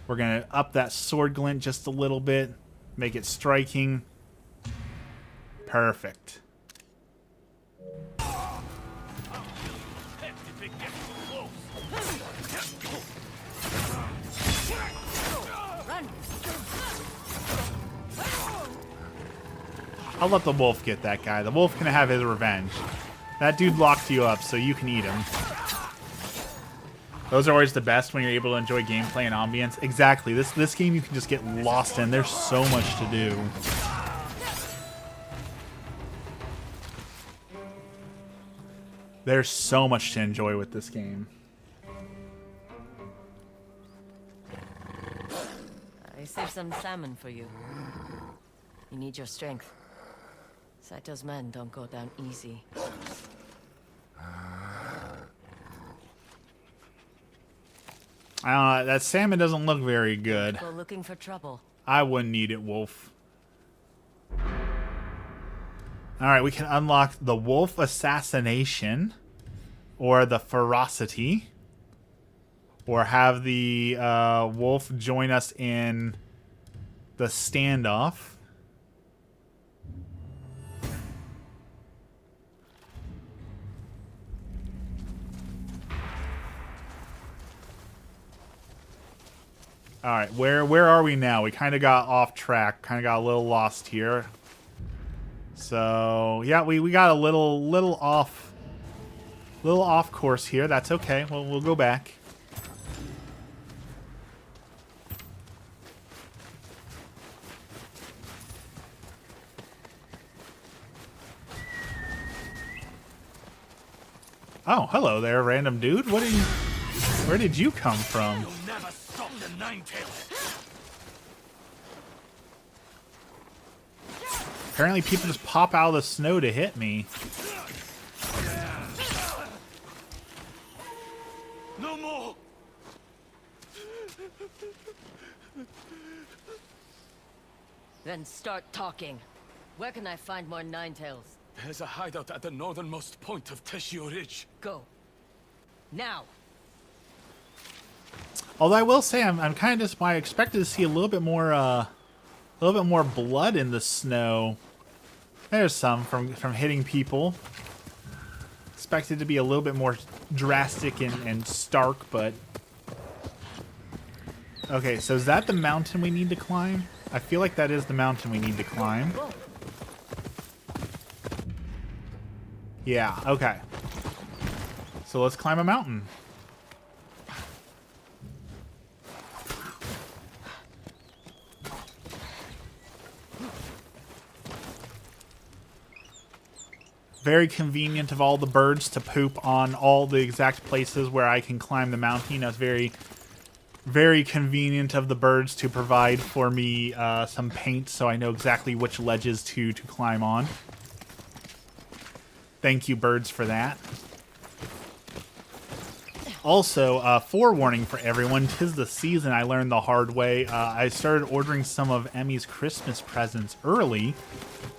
A: We're going to up that sword glint just a little bit, make it striking. Perfect. I'll let the wolf get that guy. The wolf can have his revenge. That dude locked you up, so you can eat him. Those are always the best when you're able to enjoy gameplay and ambience. Exactly. This game you can just get lost in. There's so much to do. There's so much to enjoy with this game.
C: I saved some salmon for you. You need your strength. Saito's men don't go down easy.
A: I don't know, that salmon doesn't look very good.
C: Go looking for trouble.
A: I wouldn't eat it, wolf. Alright, we can unlock the wolf assassination. Or the ferocity. Or have the wolf join us in the standoff. All right, where are we now? We kind of got off track, kind of got a little lost here. So yeah, we got a little off course here. That's okay. We'll go back. Oh, hello there, random dude. Where did you come from?
B: You'll never stop the Nine-Tails.
A: Apparently people just pop out of the snow to hit me.
B: No more.
C: Then start talking. Where can I find more Nine-Tails?
B: There's a hideout at the northernmost point of Teshio Ridge.
C: Go. Now.
A: Although I will say I'm kind of disappointed. I expected to see a little bit more blood in the snow. There's some from hitting people. Expected to be a little bit more drastic and stark, but okay. So is that the mountain we need to climb? I feel like that is the mountain we need to climb. Yeah. Okay. So let's climb a mountain. Very convenient of all the birds to poop on all the exact places where I can climb the mountain. It's very, very convenient of the birds to provide for me some paint so I know exactly which ledges to climb on. Thank you, birds, for that. Also, forewarning for everyone, 'tis the season. I learned the hard way. I started ordering some of Emmy's Christmas presents early,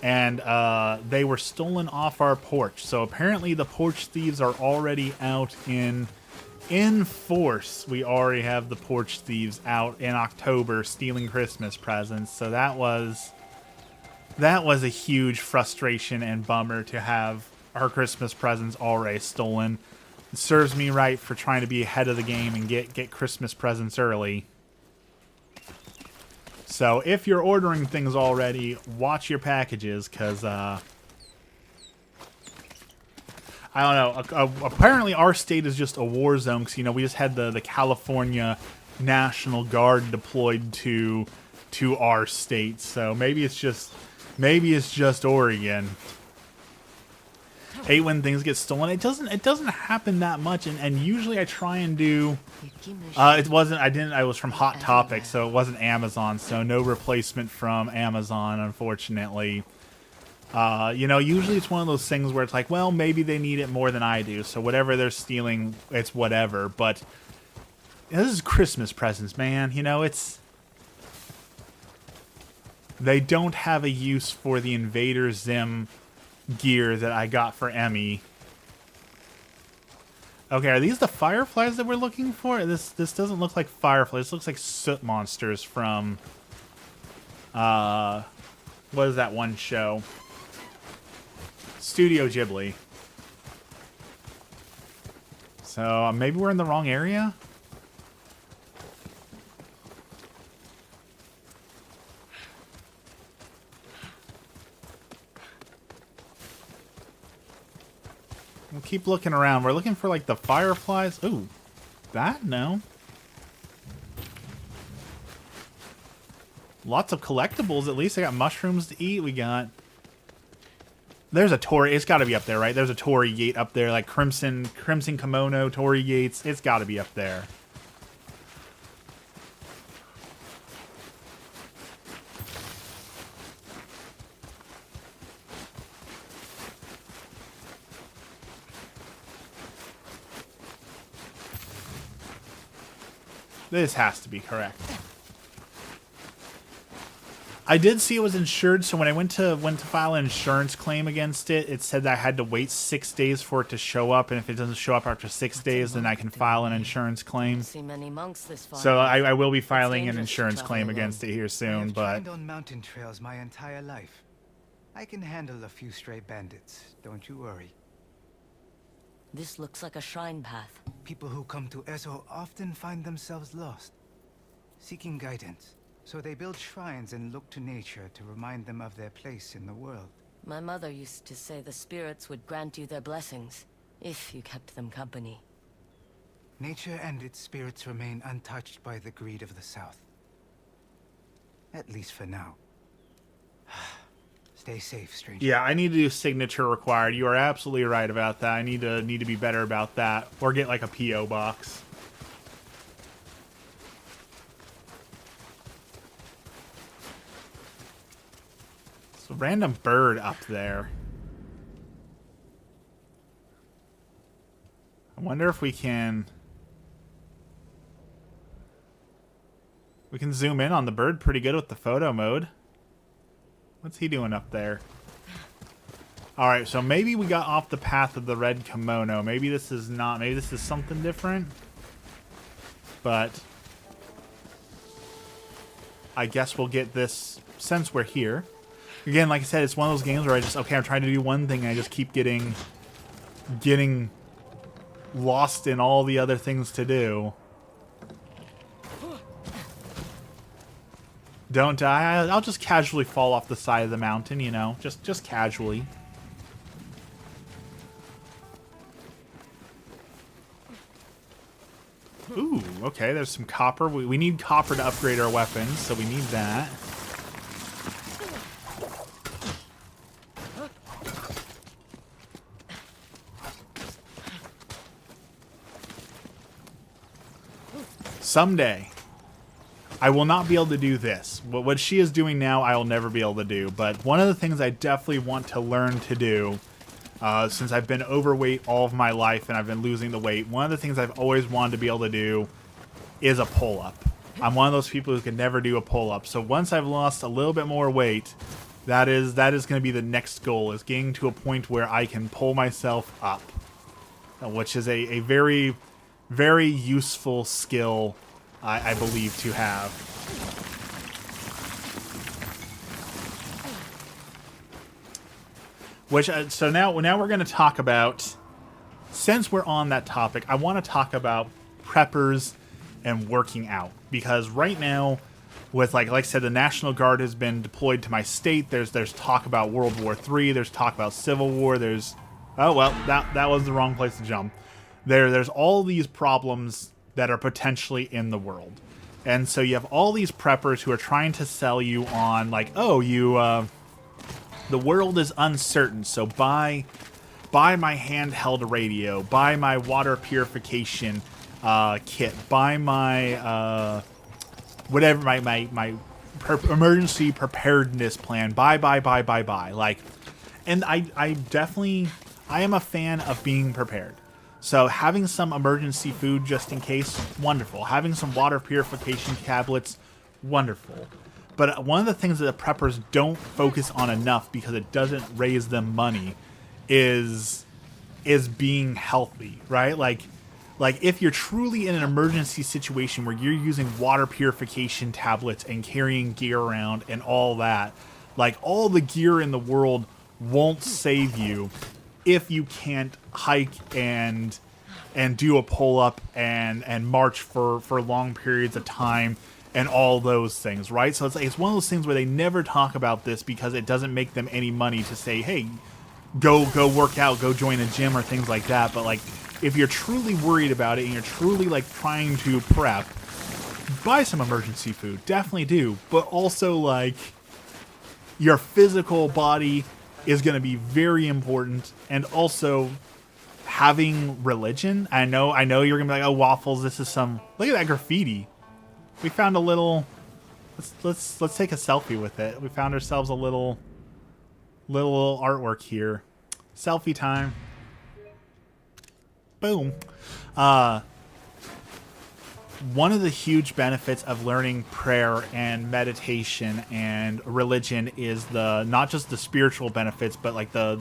A: and they were stolen off our porch. So apparently the porch thieves are already out in in force, we already have the porch thieves out in October stealing Christmas presents. So that was a huge frustration and bummer to have our Christmas presents already stolen. It serves me right for trying to be ahead of the game and get Christmas presents early. So if you're ordering things already, watch your packages, because I don't know. Apparently, our state is just a war zone because, you know, we just had the California National Guard deployed to our state. So maybe it's just Oregon. Hate when things get stolen. It doesn't happen that much, and usually I try and do. It wasn't. I was from Hot Topic, so it wasn't Amazon. So no replacement from Amazon, unfortunately. You know, usually it's one of those things where it's like, well, maybe they need it more than I do, so whatever they're stealing, it's whatever. But you know, this is Christmas presents, man. You know, they don't have a use for the Invader Zim gear that I got for Emmy. Okay, are these the fireflies that we're looking for? This doesn't look like fireflies. This looks like soot monsters from what is that one show? Studio Ghibli. So maybe we're in the wrong area? We'll keep looking around. We're looking for like the fireflies. Ooh, that? No. Lots of collectibles at least. I got mushrooms to eat. We got... There's a Torii. It's got to be up there, right? There's a Torii gate up there, like Crimson Kimono Torii gates. It's got to be up there. This has to be correct. I did see it was insured, so when I went to file an insurance claim against it, it said that I had to wait 6 days for it to show up, and if it doesn't show up after 6 days, then I can file an insurance claim.
C: See many monks this far.
A: So I will be filing an
C: dangerous to
A: insurance
C: travel
A: claim
C: alone.
A: against it here soon,
F: I've
A: but
F: trained on mountain trails my entire life. I can handle a few stray bandits, don't you worry.
C: This looks like a shrine path.
F: People who come to Ezo often find themselves lost, seeking guidance. So they build shrines and look to nature to remind them of their place in the world.
C: My mother used to say the spirits would grant you their blessings, if you kept them company.
F: Nature and its spirits remain untouched by the greed of the South. At least for now. Stay safe, stranger.
A: yeah, I need to do signature required. You are absolutely right about that. I need to be better about that, or get like a PO box. It's a random bird up there. I wonder if we can zoom in on the bird pretty good with the photo mode. What's he doing up there? Alright, so maybe we got off the path of the red kimono. Maybe this is not. Maybe this is something different. But I guess we'll get this since we're here. Again, like I said, it's one of those games where I just, okay, I'm trying to do one thing and I just keep getting lost in all the other things to do. Don't die. I'll just casually fall off the side of the mountain, you know, just casually. Ooh, okay, there's some copper. We need copper to upgrade our weapons, so we need that. Someday, I will not be able to do this. What she is doing now, I will never be able to do. But one of the things I definitely want to learn to do, since I've been overweight all of my life and I've been losing the weight, one of the things I've always wanted to be able to do is a pull-up. I'm one of those people who can never do a pull-up. So once I've lost a little bit more weight, that is going to be the next goal, is getting to a point where I can pull myself up. Which is a very very useful skill, I believe, to have. Which, so now we're going to talk about, since we're on that topic, I want to talk about preppers and working out. Because right now, with like I said, the National Guard has been deployed to my state. There's talk about World War III. There's talk about Civil War. There's, oh well, that was the wrong place to jump. There's all these problems that are potentially in the world, and so you have all these preppers who are trying to sell you on like, oh, the world is uncertain, so buy my handheld radio, buy my water purification kit, buy my whatever, my emergency preparedness plan, buy. Like, and I am a fan of being prepared. So having some emergency food just in case, wonderful. Having some water purification tablets, wonderful. But one of the things that the preppers don't focus on enough, because it doesn't raise them money, is being healthy, right? Like if you're truly in an emergency situation where you're using water purification tablets and carrying gear around and all that, like all the gear in the world won't save you if you can't hike and do a pull-up and march for long periods of time and all those things, right? So it's one of those things where they never talk about this because it doesn't make them any money to say, hey, go work out, go join a gym or things like that. But like, if you're truly worried about it and you're truly like trying to prep, buy some emergency food, definitely do. But also, like, your physical body is going to be very important, and also having religion. I know you're gonna be like, oh, Waffles, this is some, look at that graffiti. We found a little, let's take a selfie with it. We found ourselves a little artwork here. Selfie time. Boom. One of the huge benefits of learning prayer and meditation and religion is not just the spiritual benefits, but like the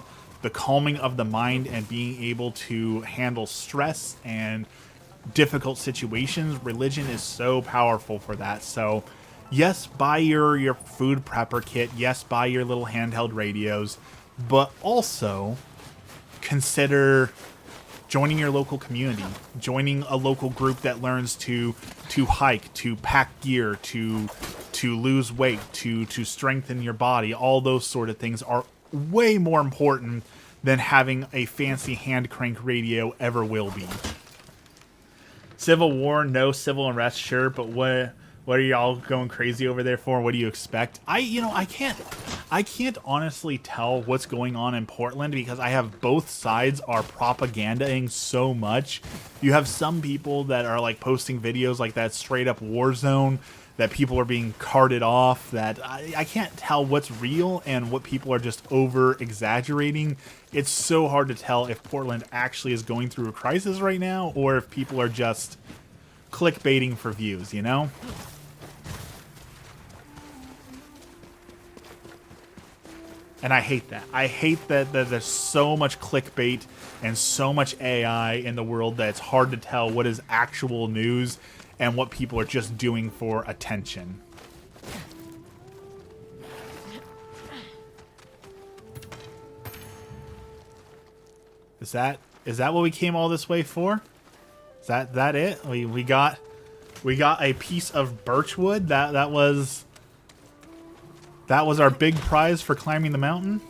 A: calming of the mind and being able to handle stress and difficult situations. Religion is so powerful for that. So yes, buy your food prepper kit. Yes, buy your little handheld radios, but also consider joining your local community, joining a local group that learns to hike, to pack gear, to lose weight, to strengthen your body. All those sort of things are way more important than having a fancy hand crank radio ever will be. Civil War, no civil unrest, sure, but what are y'all going crazy over there for? What do you expect? I can't honestly tell what's going on in Portland because I have both sides are propagandaing so much. You have some people that are like posting videos like that straight up war zone, that people are being carted off, that I can't tell what's real and what people are just over exaggerating. It's so hard to tell if Portland actually is going through a crisis right now or if people are just clickbaiting for views, you know? And I hate that. I hate that there's so much clickbait and so much AI in the world that it's hard to tell what is actual news and what people are just doing for attention. Is that what we came all this way for? Is that it? We got a piece of birchwood. That was our big prize for climbing the mountain.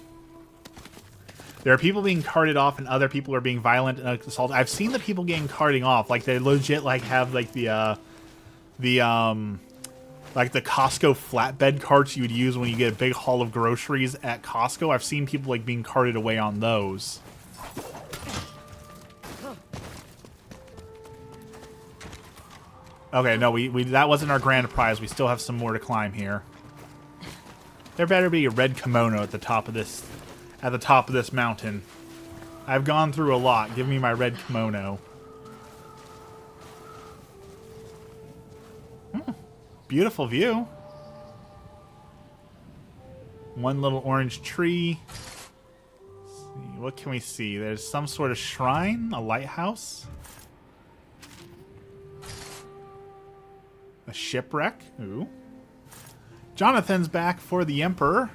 A: There are people being carted off and other people are being violent and assaulted. I've seen the people getting carting off. Like, they legit like have like the Costco flatbed carts you would use when you get a big haul of groceries at Costco. I've seen people like being carted away on those. Okay, no, we that wasn't our grand prize. We still have some more to climb here. There better be a red kimono at the top of this mountain. I've gone through a lot. Give me my red kimono. Beautiful view. One little orange tree. Let's see, what can we see? There's some sort of shrine, a lighthouse. A shipwreck. Ooh. Jonathan's back for the Emperor.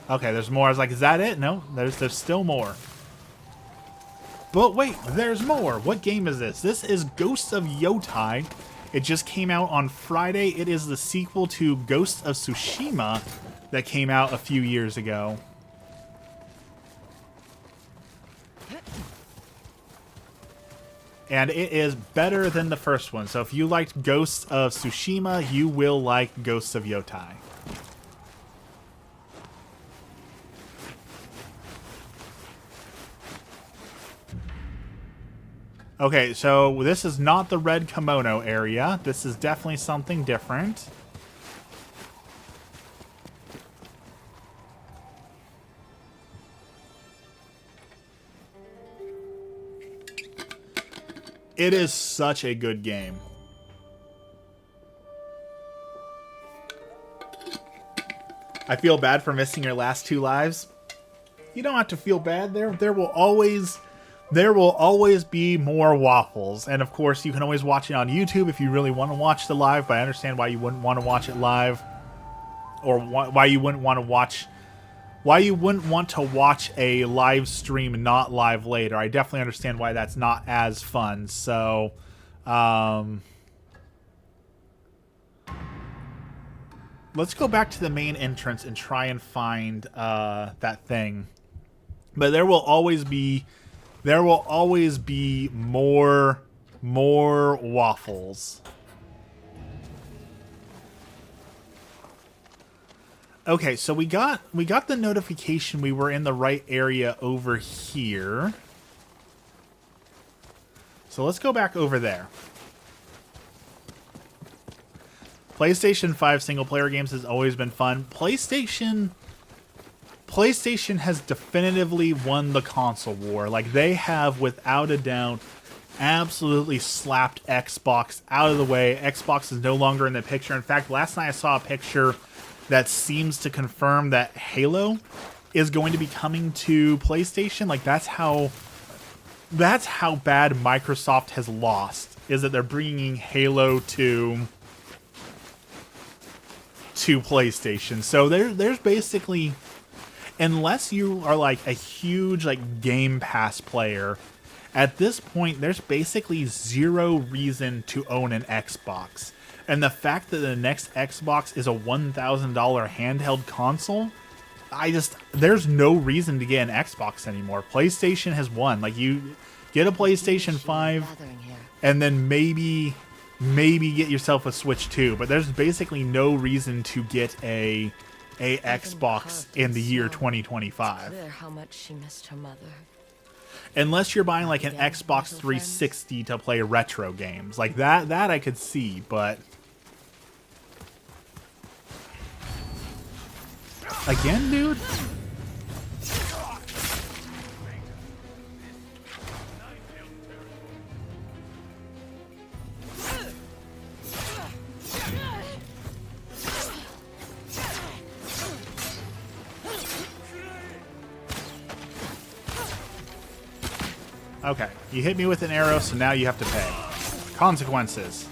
A: Okay, there's more. I was like, is that it? No, there's still more. But wait, there's more. What game is this? This is Ghosts of Yotei. It just came out on Friday. It is the sequel to Ghosts of Tsushima that came out a few years ago. And it is better than the first one. So if you liked Ghosts of Tsushima, you will like Ghosts of Yotei. Okay, so this is not the red kimono area. This is definitely something different. It is such a good game. I feel bad for missing your last 2 lives. You don't have to feel bad. There will always be more waffles. And of course, you can always watch it on YouTube if you really want to watch the live, but I understand why you wouldn't want to watch it live, or why you wouldn't want to watch a live stream not live later. I definitely understand why that's not as fun. So let's go back to the main entrance and try and find that thing. But there will always be more waffles. Okay, so we got the notification we were in the right area over here. So let's go back over there. PlayStation 5 single-player games has always been fun. PlayStation has definitively won the console war. Like, they have, without a doubt, absolutely slapped Xbox out of the way. Xbox is no longer in the picture. In fact, last night I saw a picture that seems to confirm that Halo is going to be coming to PlayStation. Like, that's how bad Microsoft has lost, is that they're bringing Halo to PlayStation. So there's basically, unless you are like a huge like Game Pass player, at this point there's basically zero reason to own an Xbox. And the fact that the next Xbox is a $1,000 handheld console, there's no reason to get an Xbox anymore. PlayStation has won. Like, you get a PlayStation 5 and then maybe get yourself a Switch 2, but there's basically no reason to get a Xbox in the year 2025.
C: Clear how much she missed her mother.
A: Unless you're buying like an Xbox 360 to play retro games. Like that I could see, but again, dude? Okay, you hit me with an arrow, so now you have to pay. Consequences.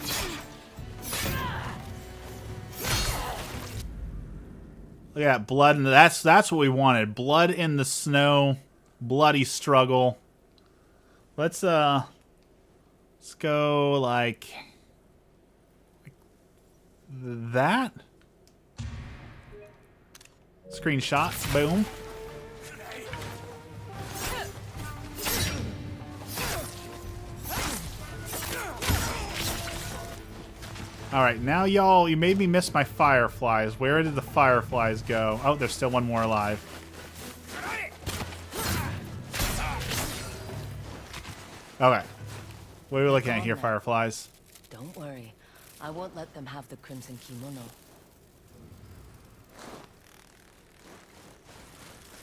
A: Look at that blood, and that's what we wanted. Blood in the snow, bloody struggle. Let's go like that. Screenshot, boom. Alright, now y'all, you made me miss my fireflies. Where did the fireflies go? Oh, there's still one more alive. Okay. What are we looking at here, fireflies?
C: Don't worry. I won't let them have the crimson kimono.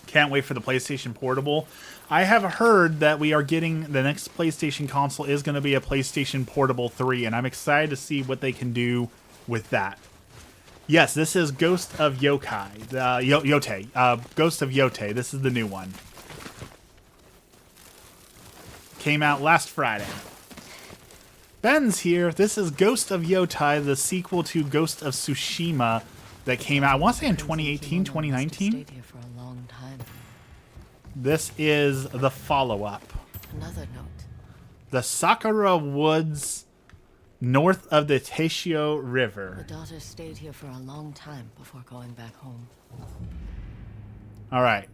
A: Can't wait for the PlayStation Portable. I have heard that we are getting the next PlayStation console is going to be a PlayStation Portable 3, and I'm excited to see what they can do with that. Yes, this is Ghost of Yotei. Ghost of Yotei. This is the new one. Came out last Friday. Ben's here. This is Ghost of Yotei, the sequel to Ghost of Tsushima that came out, I want to say in 2018, 2019.
C: Stayed here for a long time.
A: This is the follow-up.
C: Another note.
A: The Sakura Woods north of the Teishio
C: The
A: River.
C: daughter stayed here for a long time before going back home.
A: All right.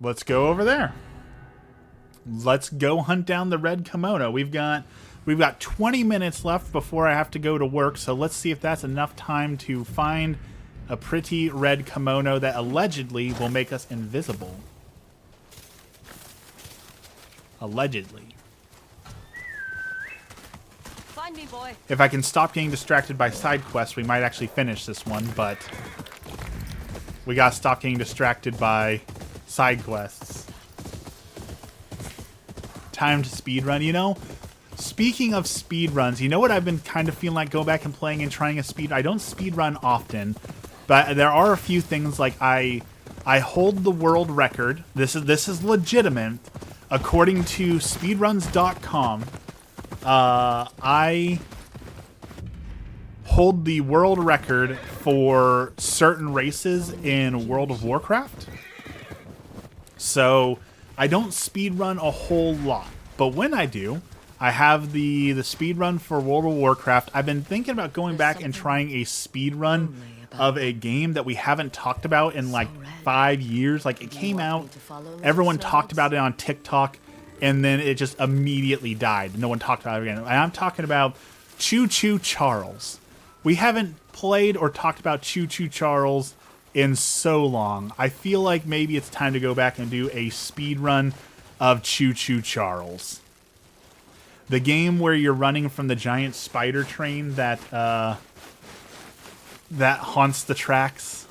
A: Let's go over there. Let's go hunt down the red kimono. We've got 20 minutes left before I have to go to work, so let's see if that's enough time to find a pretty red kimono that allegedly will make us invisible. Allegedly.
C: Find me, boy.
A: If I can stop getting distracted by side quests, we might actually finish this one, but we gotta stop getting distracted by side quests. Time to speedrun, you know? Speaking of speedruns, you know what I've been kind of feeling like going back and playing and trying a speed? I don't speedrun often, but there are a few things like I hold the world record. This is legitimate. According to speedruns.com, I hold the world record for certain races in World of Warcraft. So I don't speedrun a whole lot, but when I do, I have the speedrun for World of Warcraft. I've been thinking about going back and trying a speedrun of a game that we haven't talked about in like 5 years. Like, it came out, everyone talked about it on TikTok, and then it just immediately died. No one talked about it again. And I'm talking about Choo Choo Charles. We haven't played or talked about Choo Choo Charles in so long. I feel like maybe it's time to go back and do a speed run of Choo Choo Charles. The game where you're running from the giant spider train that haunts the tracks.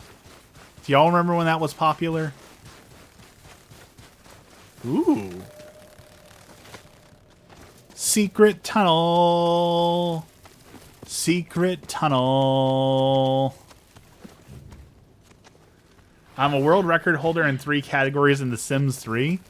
A: Do y'all remember when that was popular? Ooh. Secret tunnel. Secret tunnel. I'm a world record holder in 3 categories in The Sims 3.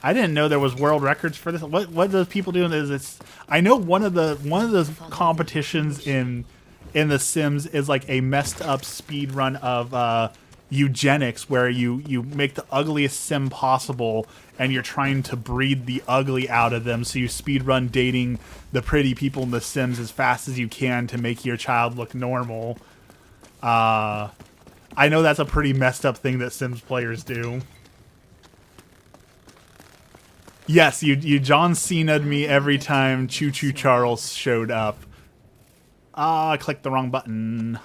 A: I didn't know there was world records for this. What those people doing is it's. I know one of the competitions in The Sims is like a messed up speed run of eugenics, where you make the ugliest sim possible and you're trying to breed the ugly out of them. So you speed run dating the pretty people in The Sims as fast as you can to make your child look normal. I know that's a pretty messed up thing that Sims players do. Yes, you John Cena'd me every time Choo Choo Charles showed up. I clicked the wrong button.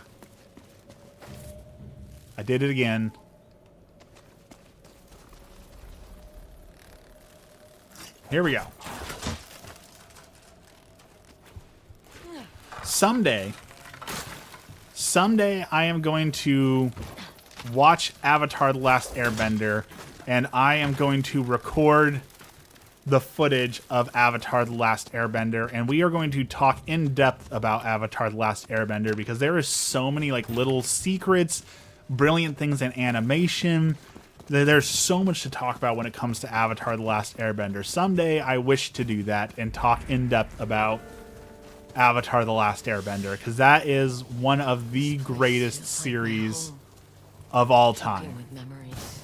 A: I did it again. Here we go. Someday I am going to watch Avatar: The Last Airbender, and I am going to record the footage of Avatar: The Last Airbender, and we are going to talk in depth about Avatar: The Last Airbender, because there is so many like little secrets, brilliant things in animation. There's so much to talk about when it comes to Avatar: The Last Airbender. Someday I wish to do that and talk in depth about Avatar: The Last Airbender, because that is one of the greatest series of all time.
C: With memories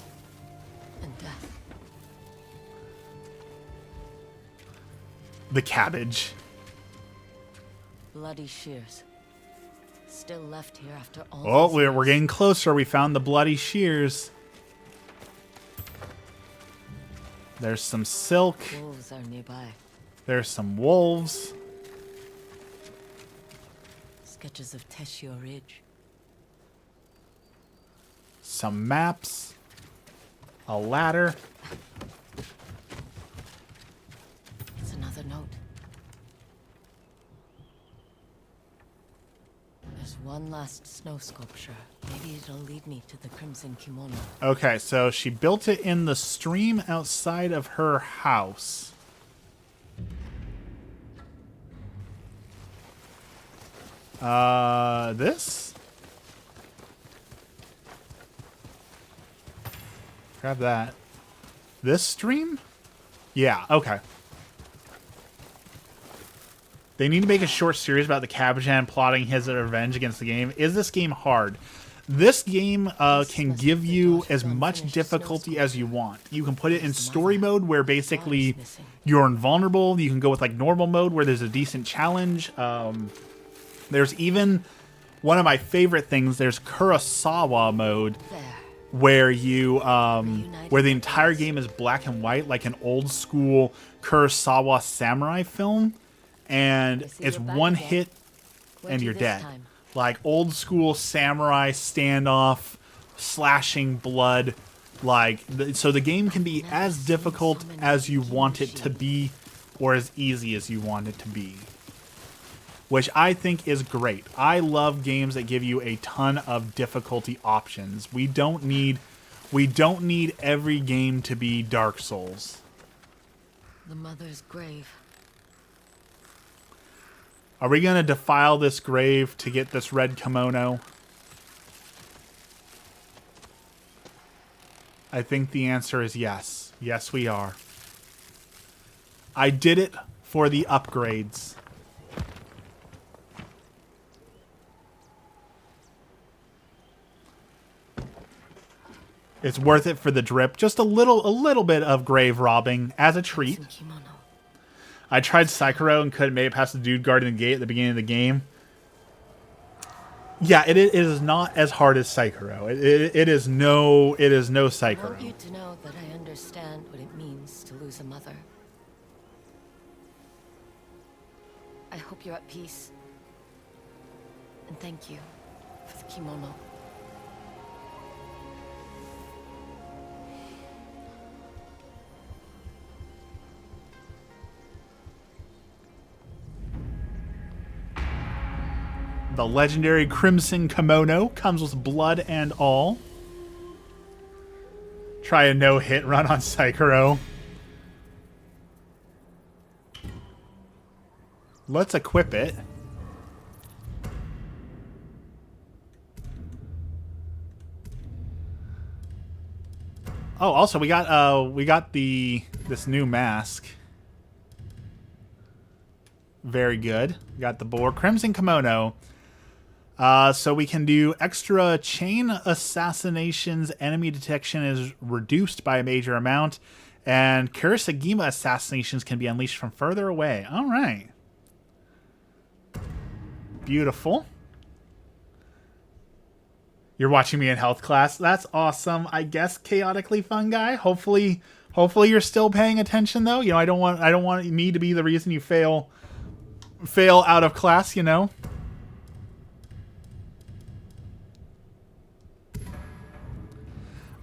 C: and death.
A: The cabbage.
C: Bloody shears. Still left here after all.
A: Oh,
C: these
A: we're
C: years.
A: getting closer. We found the bloody shears. There's some silk.
C: Wolves are nearby.
A: There's some wolves.
C: Sketches of Teishio Ridge.
A: Some maps. A ladder.
C: It's another note. There's one last snow sculpture. Maybe it'll lead me to the Crimson Kimono.
A: Okay, so she built it in the stream outside of her house. This? Grab that. This stream? Yeah, okay. They need to make a short series about the Cabojan plotting his revenge against the game. Is this game hard? This game can give you as much difficulty as you want. You can put it in story mode where basically you're invulnerable. You can go with like normal mode where there's a decent challenge. There's even one of my favorite things. There's Kurosawa mode where you where the entire game is black and white, like an old school Kurosawa samurai film, and it's one hit and you're dead. Like old school samurai standoff, slashing blood. Like so the game can be as difficult as you want it to be or as easy as you want it to be, which I think is great. I love games that give you a ton of difficulty options. We don't need every game to be Dark Souls.
C: The mother's grave.
A: Are we going to defile this grave to get this red kimono? I think the answer is yes. Yes, we are. I did it for the upgrades. It's worth it for the drip. Just a little bit of grave robbing as a treat. I tried Sekiro and couldn't make it past the dude guarding the gate at the beginning of the game. Yeah, it is not as hard as Sekiro. It is no Sekiro.
C: I want you to know that I understand what it means to lose a mother. I hope you're at peace. And thank you for the kimono.
A: The legendary Crimson Kimono comes with blood and all. Try a no-hit run on Sekiro. Let's equip it. Oh, also we got this new mask. Very good. We got the boar Crimson Kimono. So we can do extra chain assassinations. Enemy detection is reduced by a major amount. And Kurosagima assassinations can be unleashed from further away. All right. Beautiful. You're watching me in health class. That's awesome. I guess chaotically fun guy. Hopefully you're still paying attention though. You know, I don't want me to be the reason you fail out of class, you know.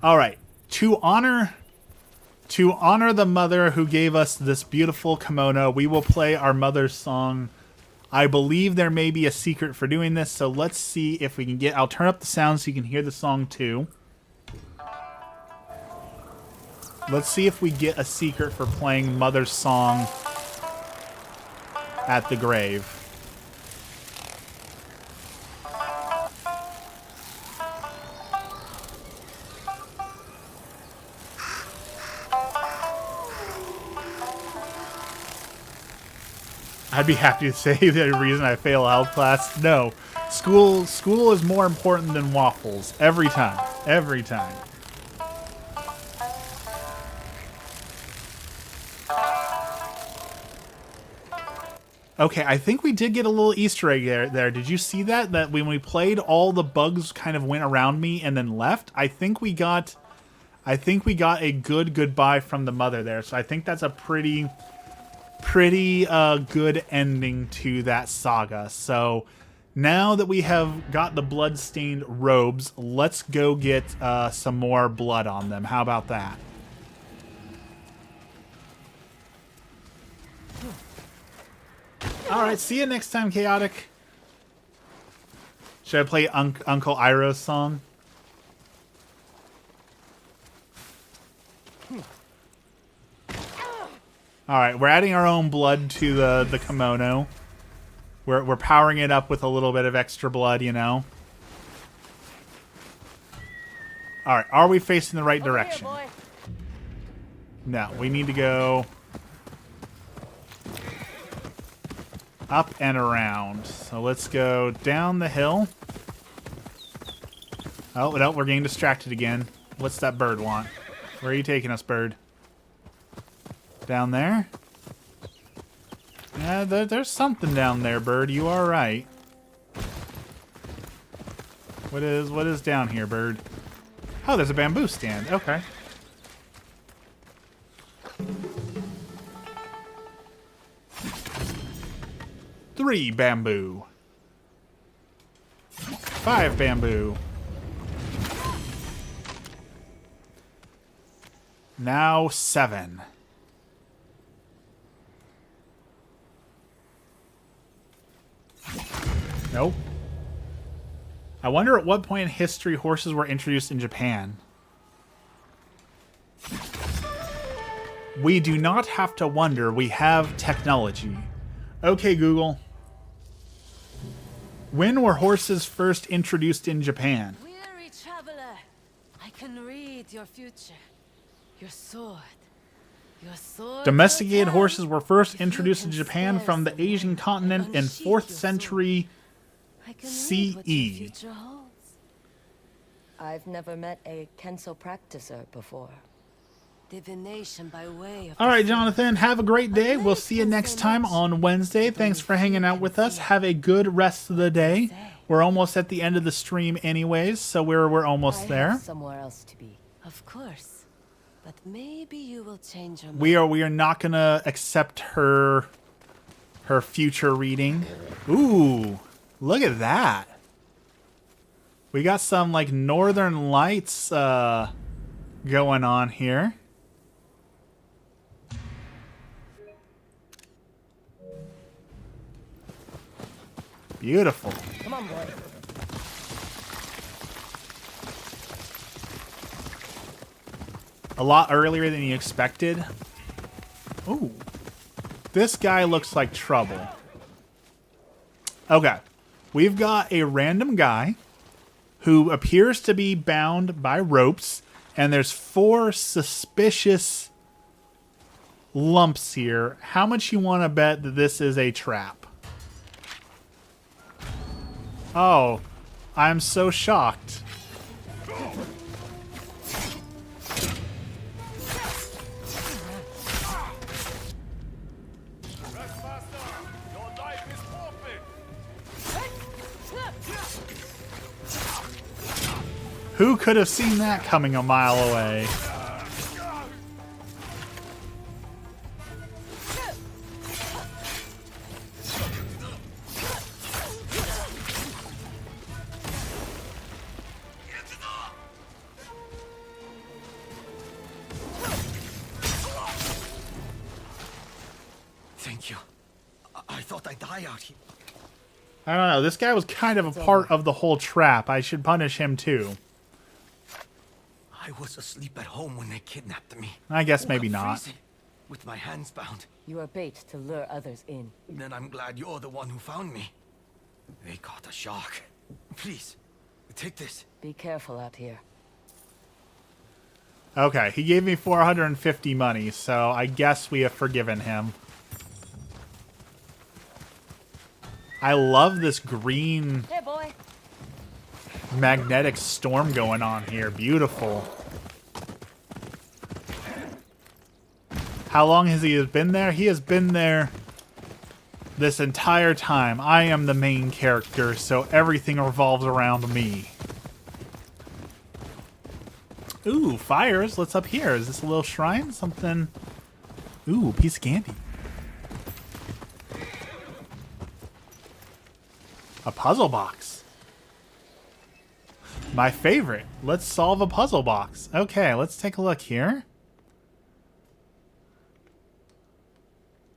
A: All right, to honor the mother who gave us this beautiful kimono, we will play our mother's song. I believe there may be a secret for doing this, so let's see if we can get... I'll turn up the sound so you can hear the song too. Let's see if we get a secret for playing mother's song at the grave. I'd be happy to say the reason I fail health class. No. School is more important than waffles. Every time. Every time. Okay, I think we did get a little Easter egg there. Did you see that? That when we played, all the bugs kind of went around me and then left? I think we got a good goodbye from the mother there. So I think that's a pretty good ending to that saga. So now that we have got the blood-stained robes, let's go get some more blood on them. How about that? All right, see you next time, Chaotic. Should I play Uncle Iroh's song? All right, we're adding our own blood to the kimono. We're powering it up with a little bit of extra blood, you know. All right, are we facing the right direction? No, we need to go. Up and around. So let's go down the hill. Oh, no, we're getting distracted again. What's that bird want? Where are you taking us, bird? Down there? Yeah, there's something down there, bird. You are right. What is down here, bird? Oh, there's a bamboo stand. Okay. Three bamboo. 5 bamboo. Now 7. Nope. I wonder at what point in history horses were introduced in Japan. We do not have to wonder. We have technology. Okay, Google. When were horses first introduced in Japan?
C: Weary traveler, I can read your future. Your sword. Your sword.
A: Domesticated
C: will
A: horses
C: tell
A: were first
C: if you
A: introduced
C: can
A: in Japan
C: spare
A: from the
C: someone
A: Asian continent
C: and
A: in
C: unsheath
A: 4th
C: your
A: century
C: sword. I can read what your
A: CE.
C: future holds. I've never met a Kenso practicer before. Divination by way of
A: All right,
C: the
A: Jonathan, have a great day. We'll see you next time on Wednesday. Thanks for hanging out with us. Have a good rest of the day. We're almost at the end of the stream anyways, so we're almost
C: I
A: there.
C: have somewhere else to be. Of course. But maybe you will change your mind.
A: We are not going to accept her future reading. Ooh, look at that. We got some like Northern Lights going on here. Beautiful.
C: Come on, boy.
A: A lot earlier than you expected. Ooh. This guy looks like trouble. Okay. We've got a random guy who appears to be bound by ropes, and there's 4 suspicious lumps here. How much you want to bet that this is a trap? Oh, I'm so shocked. Who could have seen that coming a mile away?
E: Thank you. I thought I'd die out here.
A: I don't know. This guy was kind of a part of the whole trap. I should punish him too.
E: I was asleep at home when they kidnapped me.
A: I guess
E: Woke
A: maybe
E: up
A: not.
E: freezing, with my hands bound.
C: You are bait to lure others in.
E: Then I'm glad you're the one who found me. They caught a shark. Please, take this.
C: Be careful out here.
A: Okay, he gave me 450 money, so I guess we have forgiven him. I love this green
C: Hey, boy.
A: magnetic storm going on here. Beautiful. How long has he been there? He has been there this entire time. I am the main character, so everything revolves around me. Ooh, fires. What's up here? Is this a little shrine? Something... Ooh, piece of candy. A puzzle box. My favorite. Let's solve a puzzle box. Okay, let's take a look here.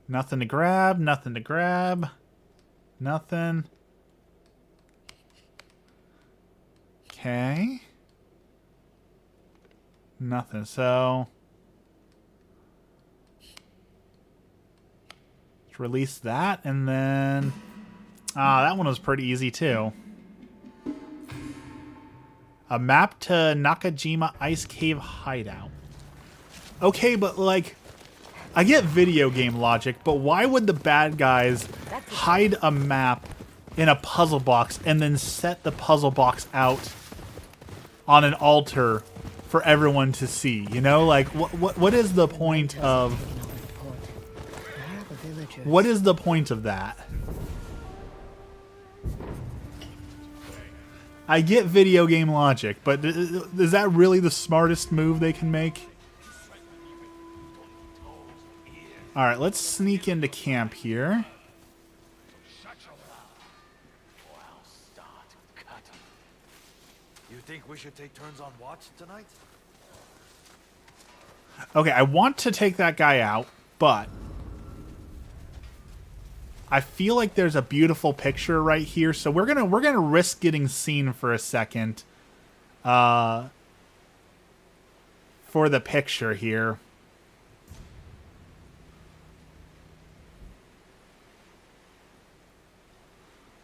A: Nothing to grab, nothing to grab. Nothing. Okay. Nothing, so... let's release that, and then... ah, that one was pretty easy, too. A map to Nakajima Ice Cave Hideout. Okay, but, like... I get video game logic, but why would the bad guys hide a map in a puzzle box and then set the puzzle box out on an altar for everyone to see? You know, like what is the point of what is the point of that? I get video game logic, but is that really the smartest move they can make? Alright, let's sneak into camp here.
B: You think we should take turns on watch tonight?
A: Okay, I want to take that guy out, but I feel like there's a beautiful picture right here, so we're gonna risk getting seen for a second. For the picture here.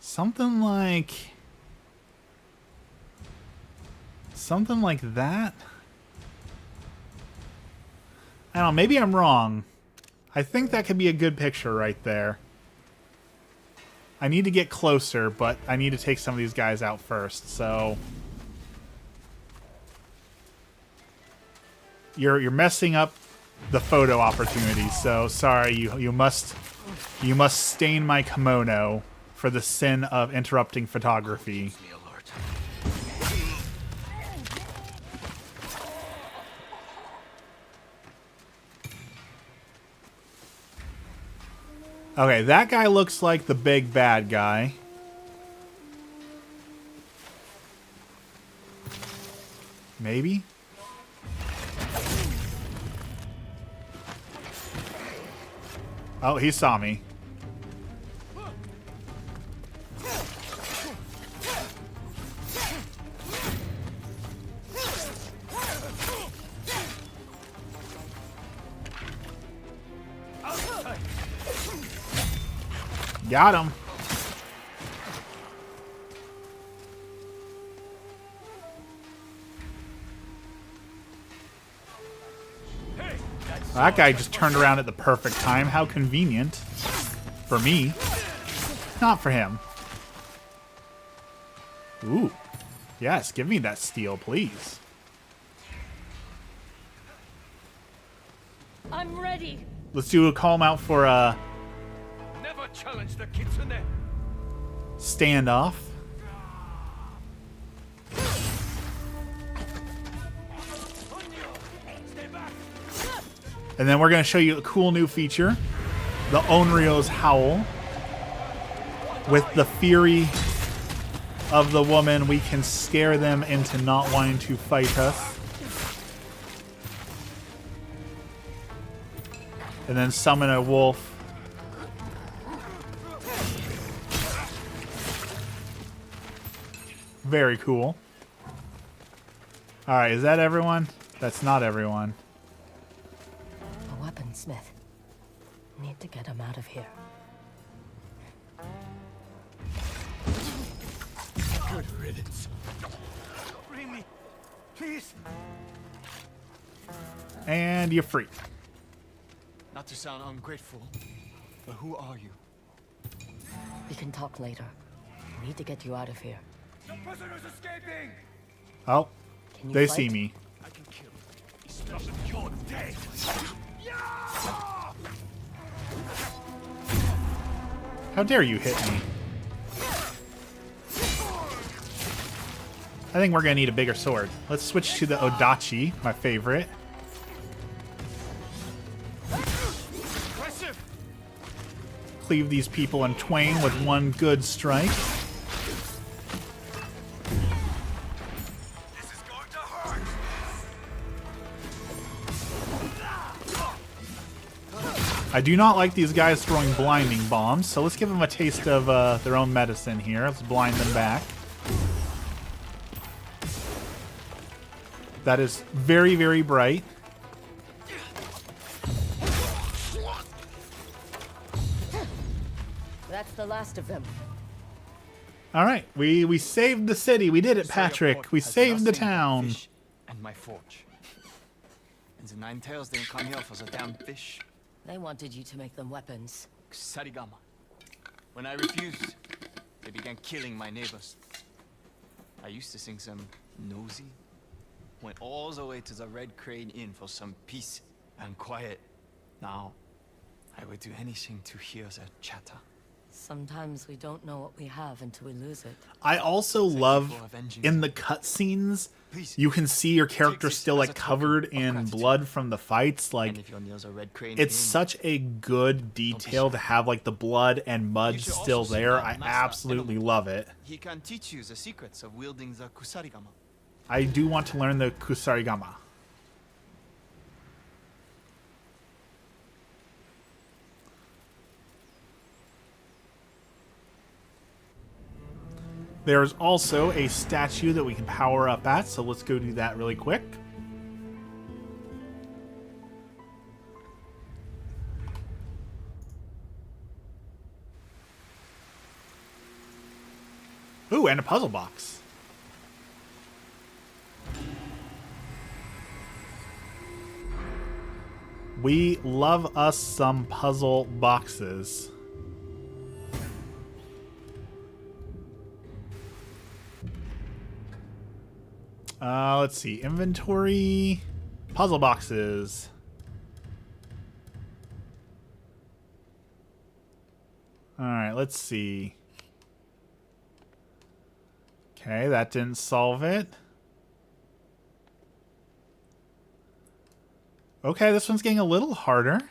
A: Something like that. I don't know, maybe I'm wrong. I think that could be a good picture right there. I need to get closer, but I need to take some of these guys out first, so you're messing up the photo opportunity, so sorry, you must stain my kimono for the sin of interrupting photography. Okay, that guy looks like the big bad guy. Maybe? Oh, he saw me. Got him. That guy just turned around at the perfect time. How convenient. For me. Not for him. Ooh. Yes, give me that steel, please.
D: I'm ready.
A: Let's do a call 'em out for
B: Never challenge the kitsune.
A: standoff. And then we're going to show you a cool new feature. The Onryo's Howl. With the fury of the woman, we can scare them into not wanting to fight us. And then summon a wolf. Very cool. Alright, is that everyone? That's not everyone.
C: A weaponsmith. Need to get him out of here.
B: Good riddance. Bring me, please.
A: And you're free.
E: Not to sound ungrateful, but who are you?
C: We can talk later. Need to get you out of here.
B: The prisoner's escaping.
A: Oh,
C: Can you
A: they
C: fight?
A: see me.
B: I can kill him. He's not Yotei.
A: How dare you hit me? I think we're gonna need a bigger sword. Let's switch to the Odachi, my favorite. Cleave these people in twain with one good strike.
B: This is going to hurt.
A: I do not like these guys throwing blinding bombs, so let's give them a taste of their own medicine here. Let's blind them back. That is very, very bright.
C: That's the last of them.
A: All right, we saved the city. We did it, Patrick. We saved the town.
E: And my forge. And the Nine Tails didn't come here for the damn fish.
C: They wanted you to make them weapons.
E: Kusarigama. When I refused, they began killing my neighbors. I used to sing some nosy. Went all the way to the Red Crane Inn for some peace and quiet. Now, I would do anything to hear their chatter.
C: Sometimes we don't know what we have until we lose it.
A: I also love in the cutscenes, you can see your character still like covered in blood from the fights. Like, it's such a good detail to have like the blood and mud still there. I absolutely love it.
E: He can teach you the secrets of wielding the Kusarigama.
A: I do want to learn the Kusarigama. There's also a statue that we can power up at, so let's go do that really quick. Ooh, and a puzzle box. We love us some puzzle boxes. Let's see. Inventory. Puzzle boxes. Alright, let's see. Okay, that didn't solve it. Okay, this one's getting a little harder.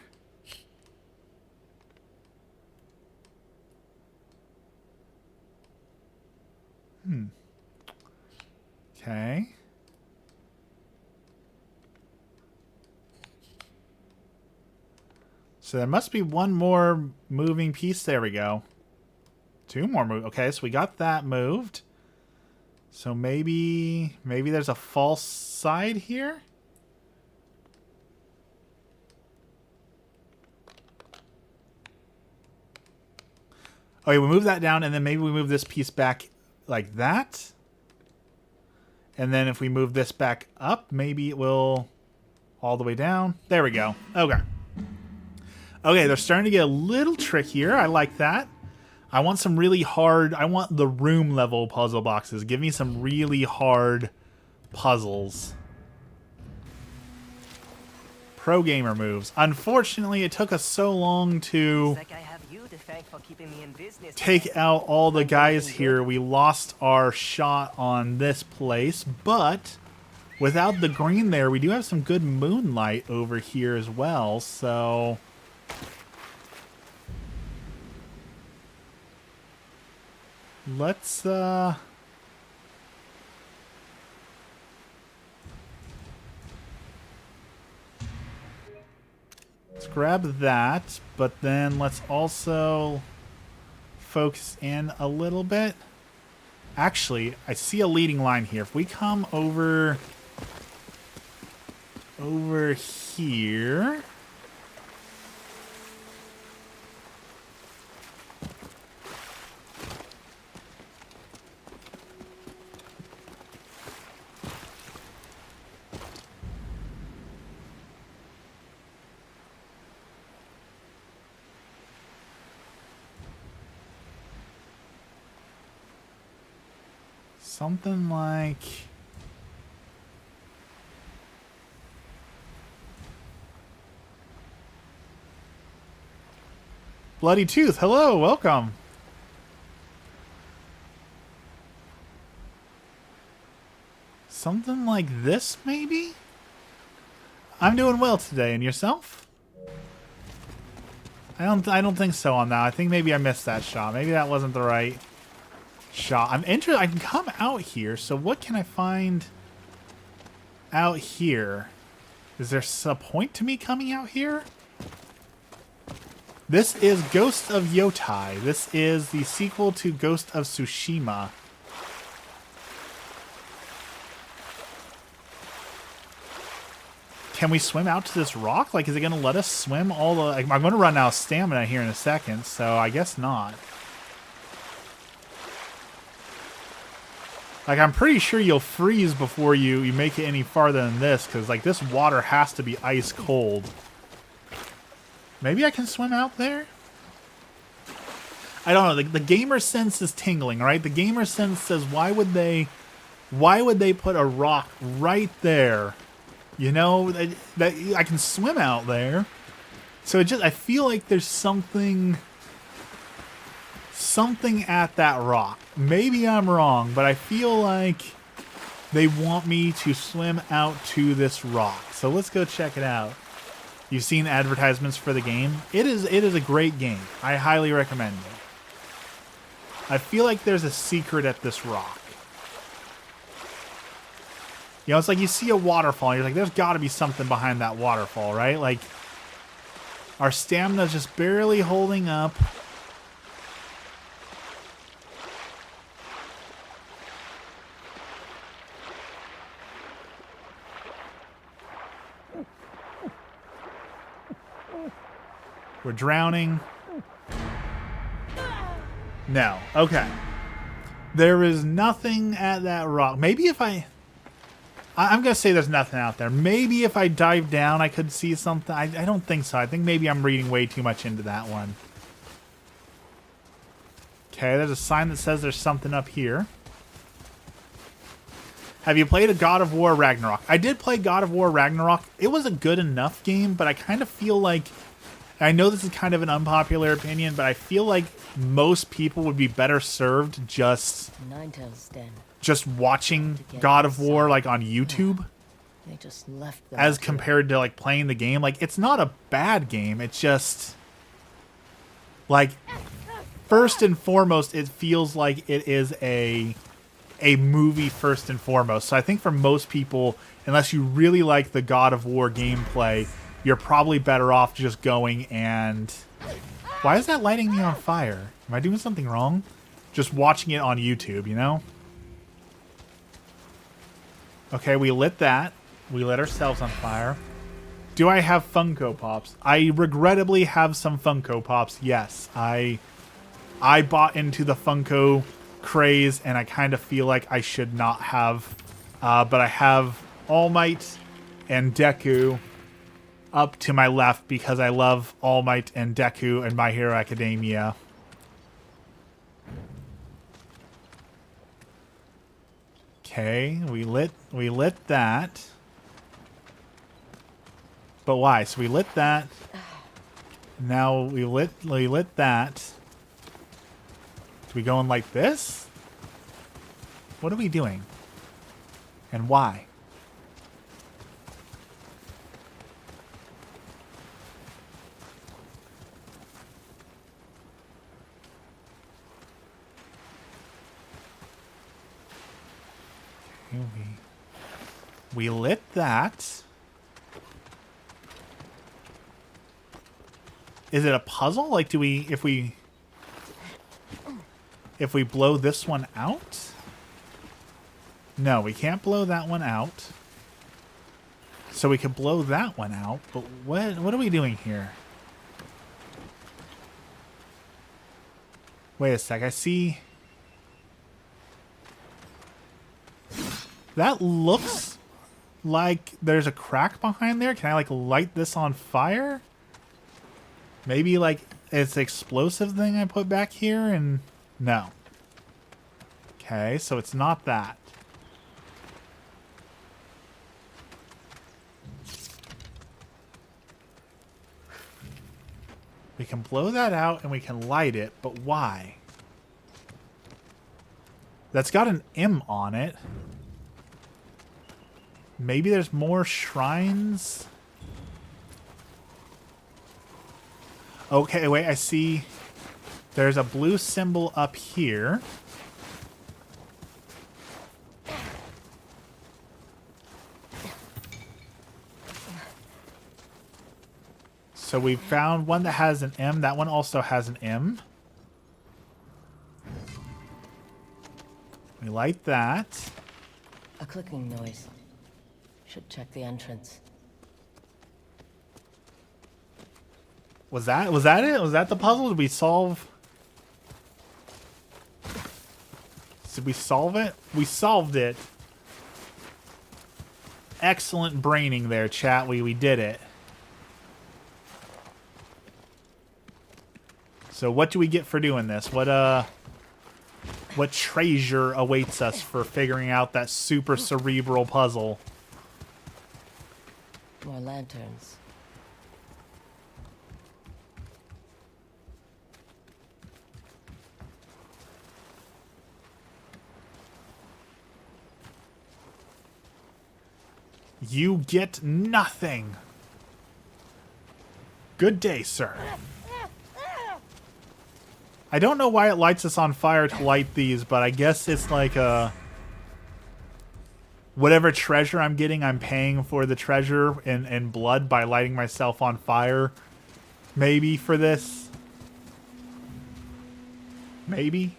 A: Okay. So there must be one more moving piece. There we go. Two more move. Okay, so we got that moved. So maybe there's a false side here. Okay, we move that down, and then maybe we move this piece back like that. And then if we move this back up, maybe it will all the way down. There we go. Okay. Okay, they're starting to get a little trickier. I like that. I want some really hard... I want the room level puzzle boxes. Give me some really hard puzzles. Pro gamer moves. Unfortunately, it took us so long to take out all the guys here. We lost our shot on this place, but without the green there, we do have some good moonlight over here as well, so... Let's grab that, but then let's also focus in a little bit. Actually, I see a leading line here. If we come over here... Something like... Bloody Tooth, hello, welcome. Something like this, maybe? I'm doing well today, and yourself? I don't think so on that. I think maybe I missed that shot. Maybe that wasn't the right shot. I'm interested. I can come out here. So what can I find out here? Is there a point to me coming out here? This is Ghost of Yotei. This is the sequel to Ghost of Tsushima. Can we swim out to this rock? Like, is it going to let us swim all the... Like, I'm going to run out of stamina here in a second, so I guess not. Like, I'm pretty sure you'll freeze before you make it any farther than this, because, like, this water has to be ice cold. Maybe I can swim out there? I don't know. The gamer sense is tingling, right? The gamer sense says, why would they put a rock right there? You know, that I can swim out there. So I feel like there's something at that rock. Maybe I'm wrong, but I feel like they want me to swim out to this rock. So let's go check it out. You've seen advertisements for the game. It is a great game. I highly recommend it. I feel like there's a secret at this rock. You know, it's like you see a waterfall, and you're like, there's got to be something behind that waterfall, right? Like, our stamina's just barely holding up. We're drowning. No. Okay. There is nothing at that rock. Maybe if I'm going to say there's nothing out there. Maybe if I dive down, I could see something. I don't think so. I think maybe I'm reading way too much into that one. Okay, there's a sign that says there's something up here. Have you played a God of War Ragnarok? I did play God of War Ragnarok. It was a good enough game, but I kind of feel like... I know this is kind of an unpopular opinion, but I feel like most people would be better served just watching God of War like on YouTube.
C: They just left them
A: as compared to like playing the game. Like, it's not a bad game. It's just like, first and foremost, it feels like it is a movie first and foremost. So I think for most people, unless you really like the God of War gameplay, you're probably better off just going and... Why is that lighting me on fire? Am I doing something wrong? Just watching it on YouTube, you know? Okay, we lit that. We lit ourselves on fire. Do I have Funko Pops? I regrettably have some Funko Pops, yes. I bought into the Funko craze, and I kind of feel like I should not have. But I have All Might and Deku up to my left because I love All Might and Deku and My Hero Academia. Okay, we lit that. But why? So we lit that. Now we lit that. Do we go in like this? What are we doing? And why? We lit that. Is it a puzzle? Like, do we, if we blow this one out? No, we can't blow that one out. So we could blow that one out, but what are we doing here? Wait a sec, I see... That looks like there's a crack behind there. Can I, like, light this on fire? Maybe, like, it's an explosive thing I put back here and... No. Okay, so it's not that. We can blow that out and we can light it, but why? That's got an M on it. Maybe there's more shrines? Okay, wait, I see there's a blue symbol up here. So we found one that has an M. That one also has an M. We light that.
C: A clicking noise. Should check the entrance.
A: Was that it? Was that the puzzle? Did we solve? Did we solve it? We solved it. Excellent braining there, chat. We did it. So what do we get for doing this? What treasure awaits us for figuring out that super cerebral puzzle?
C: More lanterns.
A: You get nothing. Good day, sir. I don't know why it lights us on fire to light these, but I guess it's like whatever treasure I'm getting, I'm paying for the treasure in blood by lighting myself on fire. Maybe for this. Maybe.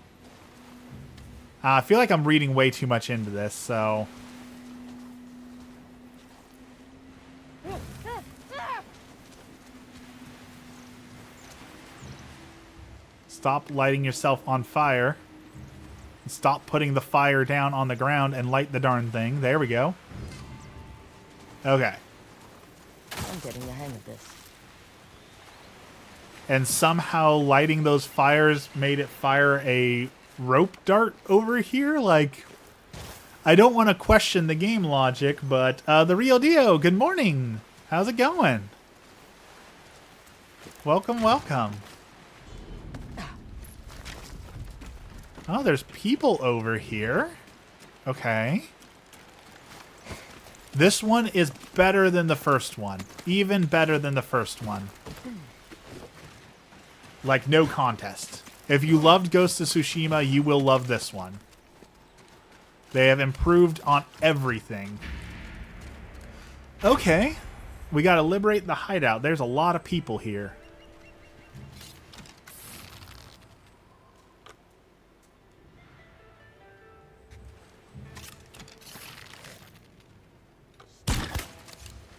A: I feel like I'm reading way too much into this, so... Stop lighting yourself on fire. Stop putting the fire down on the ground and light the darn thing. There we go. Okay.
C: I'm getting the hang of this.
A: And somehow lighting those fires made it fire a rope dart over here? Like, I don't want to question the game logic, but the Real Dio, good morning. How's it going? Welcome, welcome. Oh, there's people over here. Okay. This one is better than the first one. Even better than the first one. Like, no contest. If you loved Ghost of Tsushima, you will love this one. They have improved on everything. Okay. We gotta liberate the hideout. There's a lot of people here.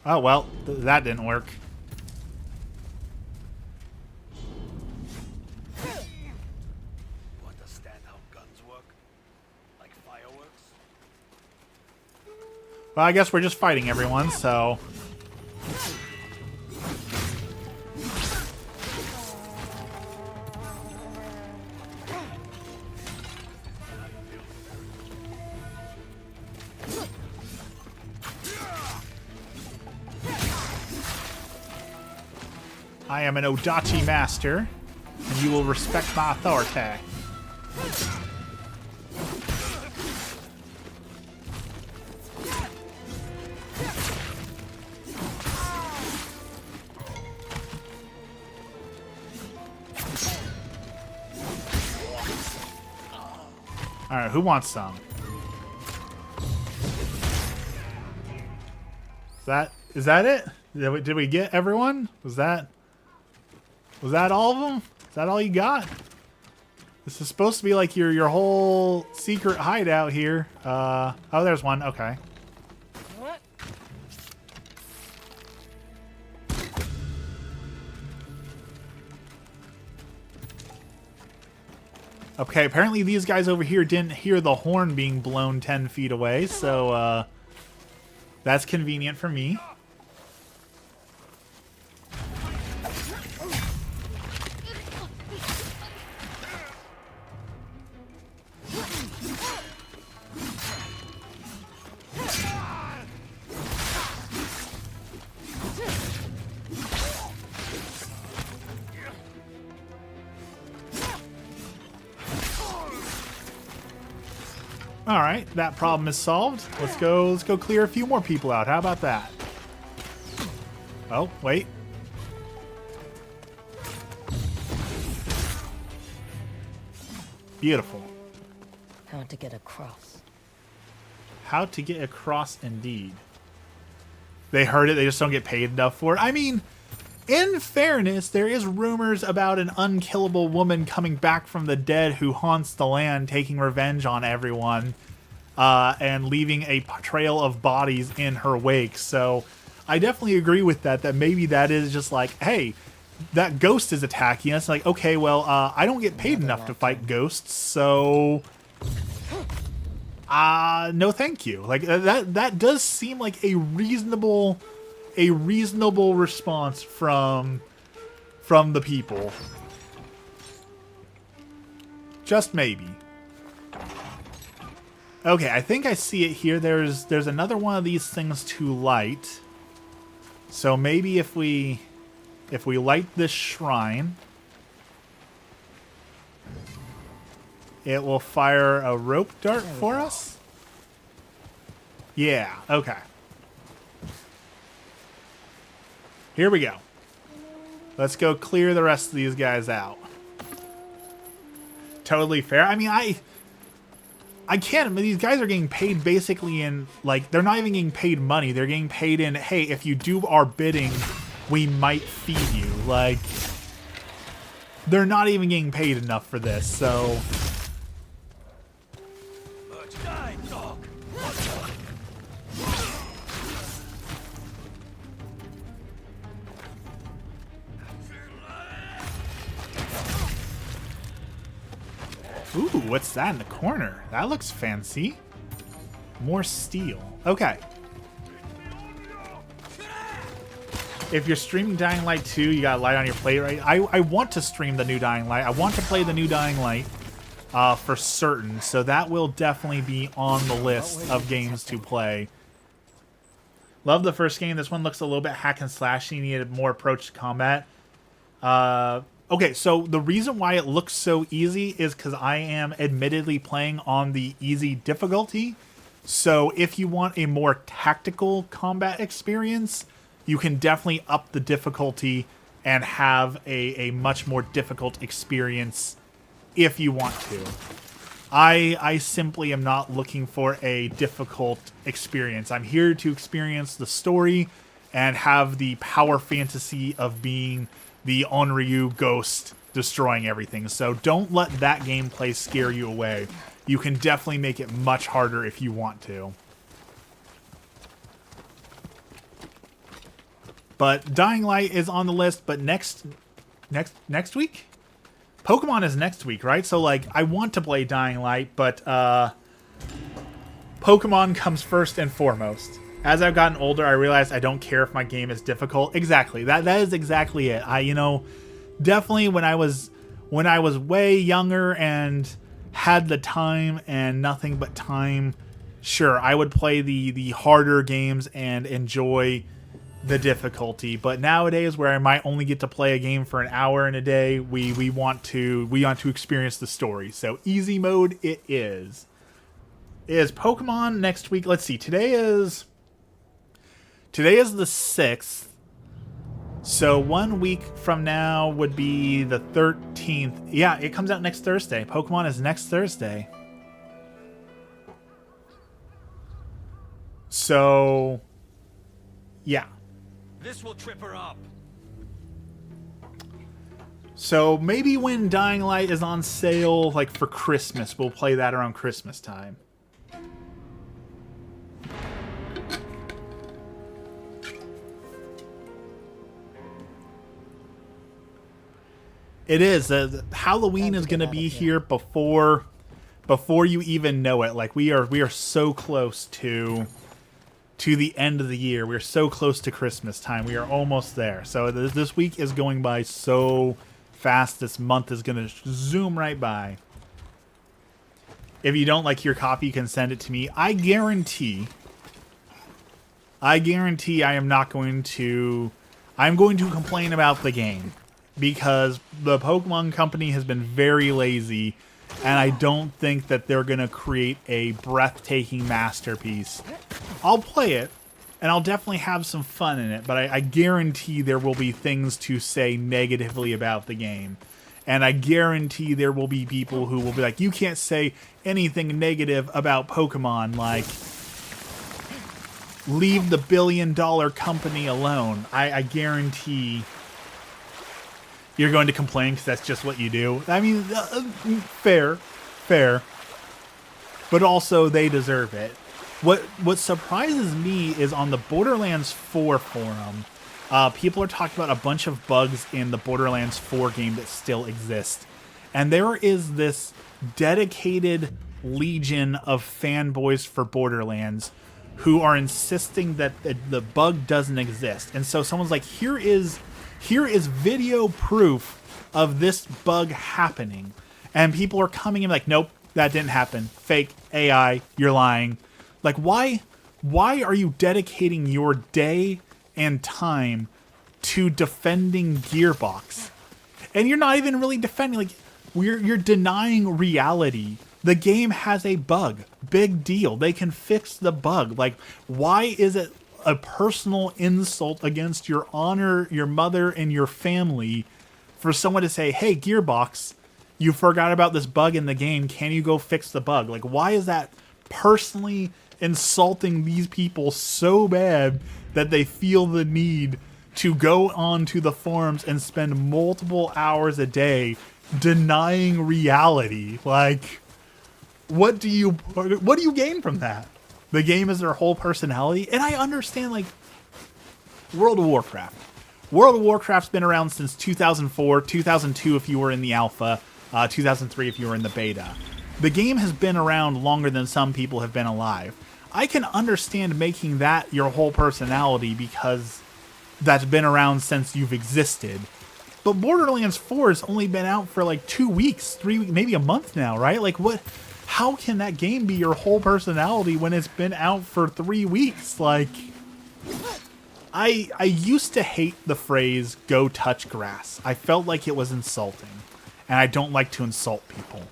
A: Oh, well, that didn't work.
B: Understand how guns work? Like fireworks?
A: Well, I guess we're just fighting everyone, so... I am an Odachi master, and you will respect my authority. Alright, who wants some? Is that it? Did we get everyone? Was that all of them? Is that all you got? This is supposed to be like your whole secret hideout here. Oh, there's one. Okay. Okay, apparently these guys over here didn't hear the horn being blown 10 feet away, so that's convenient for me. Alright, that problem is solved. Let's go clear a few more people out. How about that? Oh, wait. Beautiful.
C: How to get across.
A: How to get across, indeed. They heard it, they just don't get paid enough for it. I mean, in fairness, there is rumors about an unkillable woman coming back from the dead who haunts the land, taking revenge on everyone, and leaving a trail of bodies in her wake. So I definitely agree with that maybe that is just like, hey, that ghost is attacking us. Like, okay, well, I don't get paid enough to fight ghosts, so... no thank you. Like, that does seem like a reasonable response from the people. Just maybe. Okay, I think I see it here. There's another one of these things to light. So maybe if we light this shrine, it will fire a rope dart for us? Yeah, okay. Here we go. Let's go clear the rest of these guys out. Totally fair. I mean, I can't admit these guys are getting paid basically in, like, they're not even getting paid money. They're getting paid in, hey, if you do our bidding, we might feed you. Like, they're not even getting paid enough for this, so... Ooh, what's that in the corner? That looks fancy. More steel. Okay. If you're streaming Dying Light 2, you got light on your plate, right? I want to stream the new Dying Light. I want to play the new Dying Light for certain. So that will definitely be on the list of games to play. Love the first game. This one looks a little bit hack and slashy. You needed more approach to combat. Okay, so the reason why it looks so easy is because I am admittedly playing on the easy difficulty. So if you want a more tactical combat experience, you can definitely up the difficulty and have a much more difficult experience if you want to. I simply am not looking for a difficult experience. I'm here to experience the story and have the power fantasy of being the Onryu ghost destroying everything. So don't let that gameplay scare you away. You can definitely make it much harder if you want to. But Dying Light is on the list, but next week? Pokemon is next week, right? So like I want to play Dying Light, but Pokemon comes first and foremost. As I've gotten older, I realized I don't care if my game is difficult. Exactly. That is exactly it. Definitely when I was way younger and had the time and nothing but time, sure, I would play the harder games and enjoy the difficulty. But nowadays, where I might only get to play a game for an hour in a day, we want to experience the story. So easy mode it is. Is Pokemon next week? Let's see. Today is the 6th. So 1 week from now would be the 13th. Yeah, it comes out next Thursday. Pokemon is next Thursday. So, yeah.
B: This will trip her up.
A: So maybe when Dying Light is on sale, like for Christmas, we'll play that around Christmas time. It is. Halloween is going to be here before you even know it. Like we are so close to the end of the year. We're so close to Christmas time. We are almost there. So this week is going by so fast. This month is going to zoom right by. If you don't like your copy, you can send it to me. I guarantee I am not going to... I'm going to complain about the game. Because the Pokemon Company has been very lazy, and I don't think that they're going to create a breathtaking masterpiece. I'll play it, and I'll definitely have some fun in it, but I guarantee there will be things to say negatively about the game. And I guarantee there will be people who will be like, you can't say anything negative about Pokemon, like, leave the billion-dollar company alone. I guarantee... You're going to complain because that's just what you do. I mean, fair. But also, they deserve it. What surprises me is on the Borderlands 4 forum, people are talking about a bunch of bugs in the Borderlands 4 game that still exist. And there is this dedicated legion of fanboys for Borderlands who are insisting that the bug doesn't exist. And so someone's like, here is video proof of this bug happening. And people are coming in like, nope, that didn't happen. Fake, AI, you're lying. Like, why are you dedicating your day and time to defending Gearbox? And you're not even really defending, like, you're denying reality. The game has a bug. Big deal. They can fix the bug. Like, why is it a personal insult against your honor, your mother, and your family for someone to say, hey, Gearbox, you forgot about this bug in the game. Can you go fix the bug? Like, why is that personally insulting these people so bad that they feel the need to go onto the forums and spend multiple hours a day denying reality? Like, what do you gain from that? The game is their whole personality. And I understand, like, World of Warcraft. World of Warcraft's been around since 2004, 2002 if you were in the alpha, 2003 if you were in the beta. The game has been around longer than some people have been alive. I can understand making that your whole personality because that's been around since you've existed. But Borderlands 4 has only been out for like 2 weeks, 3 weeks, maybe a month now, right? Like, what? How can that game be your whole personality when it's been out for 3 weeks? Like, I used to hate the phrase "go touch grass." I felt like it was insulting, and I don't like to insult people.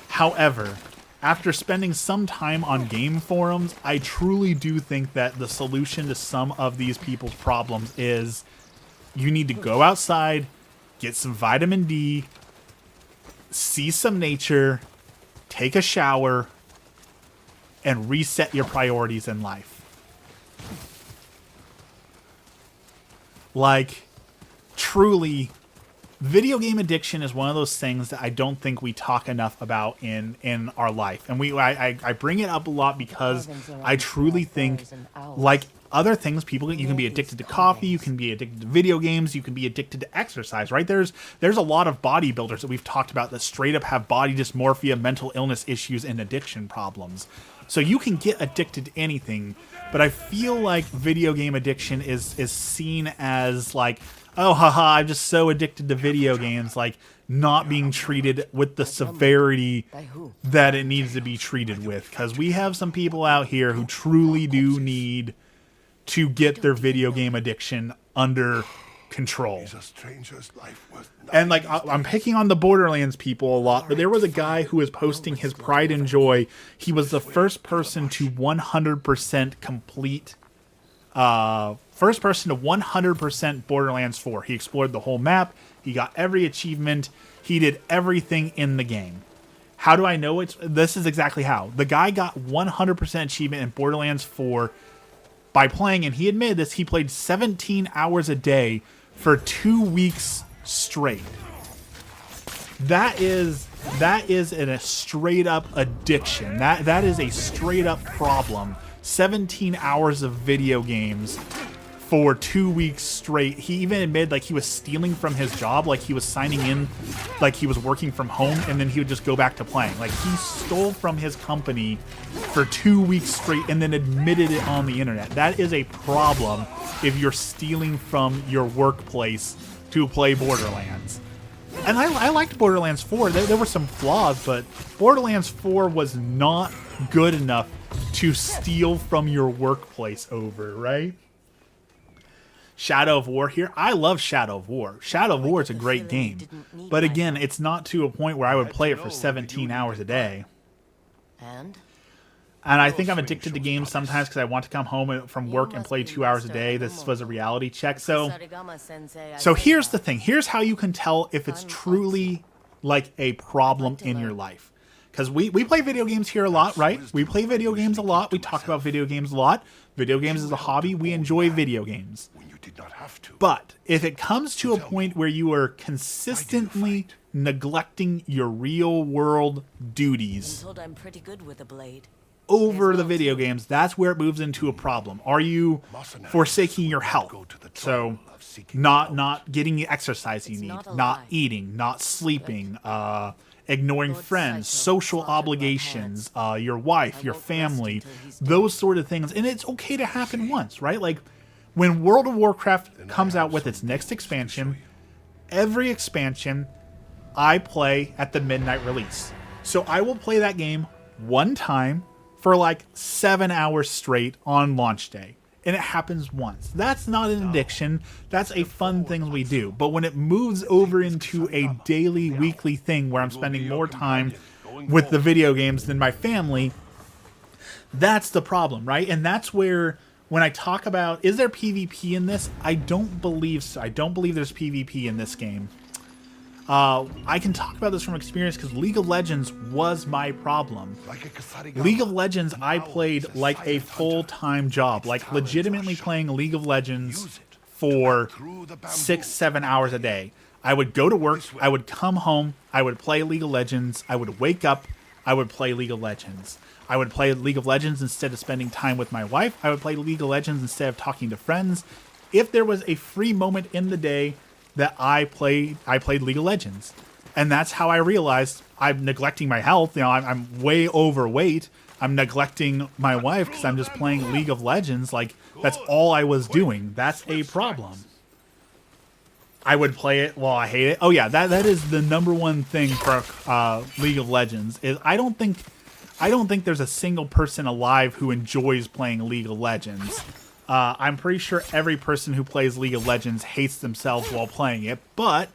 A: However, after spending some time on game forums, I truly do think that the solution to some of these people's problems is you need to go outside, get some vitamin D, see some nature, take a shower, and reset your priorities in life. Like, truly, video game addiction is one of those things that I don't think we talk enough about in our life. And I bring it up a lot because I truly think, like other things, you can be addicted to coffee, you can be addicted to video games, you can be addicted to exercise, right? There's a lot of bodybuilders that we've talked about that straight up have body dysmorphia, mental illness issues, and addiction problems. So you can get addicted to anything, but I feel like video game addiction is seen as like, oh, haha, I'm just so addicted to video games, like not being treated with the severity that it needs to be treated with. Because we have some people out here who truly do need to get their video game addiction under control. And like, I'm picking on the Borderlands people a lot, but there was a guy who was posting his pride and joy. He was the first person to 100% complete, first person to 100% Borderlands 4. He explored the whole map. He got every achievement. He did everything in the game. How do I know this is exactly how. The guy got 100% achievement in Borderlands 4 by playing, and he admitted this, he played 17 hours a day for 2 weeks straight. That is a straight up addiction. That is a straight up problem. 17 hours of video games for 2 weeks straight. He even admitted like he was stealing from his job, like he was signing in like he was working from home, and then he would just go back to playing. Like, he stole from his company for 2 weeks straight and then admitted it on the internet. That is a problem if you're stealing from your workplace to play Borderlands. And I liked Borderlands 4. There were some flaws, but Borderlands 4 was not good enough to steal from your workplace over, right? Shadow of War here. I love Shadow of War. Shadow of War is a great game. But again, it's not to a point where I would play it for 17 hours a day. And I think I'm addicted to games sometimes because I want to come home from work and play 2 hours a day. This was a reality check. So here's the thing. Here's how you can tell if it's truly like a problem in your life. Because we play video games here a lot, right? We play video games a lot. We talk about video games a lot. Video games is a hobby. We enjoy video games. But if it comes to a point where you are consistently neglecting your real world duties over the video games, that's where it moves into a problem. Are you forsaking your health? So not getting the exercise you need, not eating, not sleeping, ignoring friends, social obligations, your wife, your family, those sort of things. And it's okay to happen once, right? Like, when World of Warcraft comes out with its next expansion, every expansion I play at the midnight release. So I will play that game one time for like 7 hours straight on launch day. And it happens once. That's not an addiction. That's a fun thing we do. But when it moves over into a daily, weekly thing where I'm spending more time with the video games than my family, that's the problem, right? And that's where, when I talk about, is there PvP in this? I don't believe so. I don't believe there's PvP in this game. I can talk about this from experience because League of Legends was my problem. League of Legends I played like a full-time job, like legitimately playing League of Legends for 6-7 hours a day. I would go to work, I would come home, I would play League of Legends, I would wake up, I would play League of Legends. I would play League of Legends instead of spending time with my wife. I would play League of Legends instead of talking to friends. If there was a free moment in the day that I played League of Legends. And that's how I realized I'm neglecting my health. You know, I'm way overweight. I'm neglecting my wife because I'm just playing League of Legends. Like, that's all I was doing. That's a problem. I would play it while I hate it. Oh yeah, that is the number one thing for League of Legends. Is I don't think there's a single person alive who enjoys playing League of Legends. I'm pretty sure every person who plays League of Legends hates themselves while playing it, but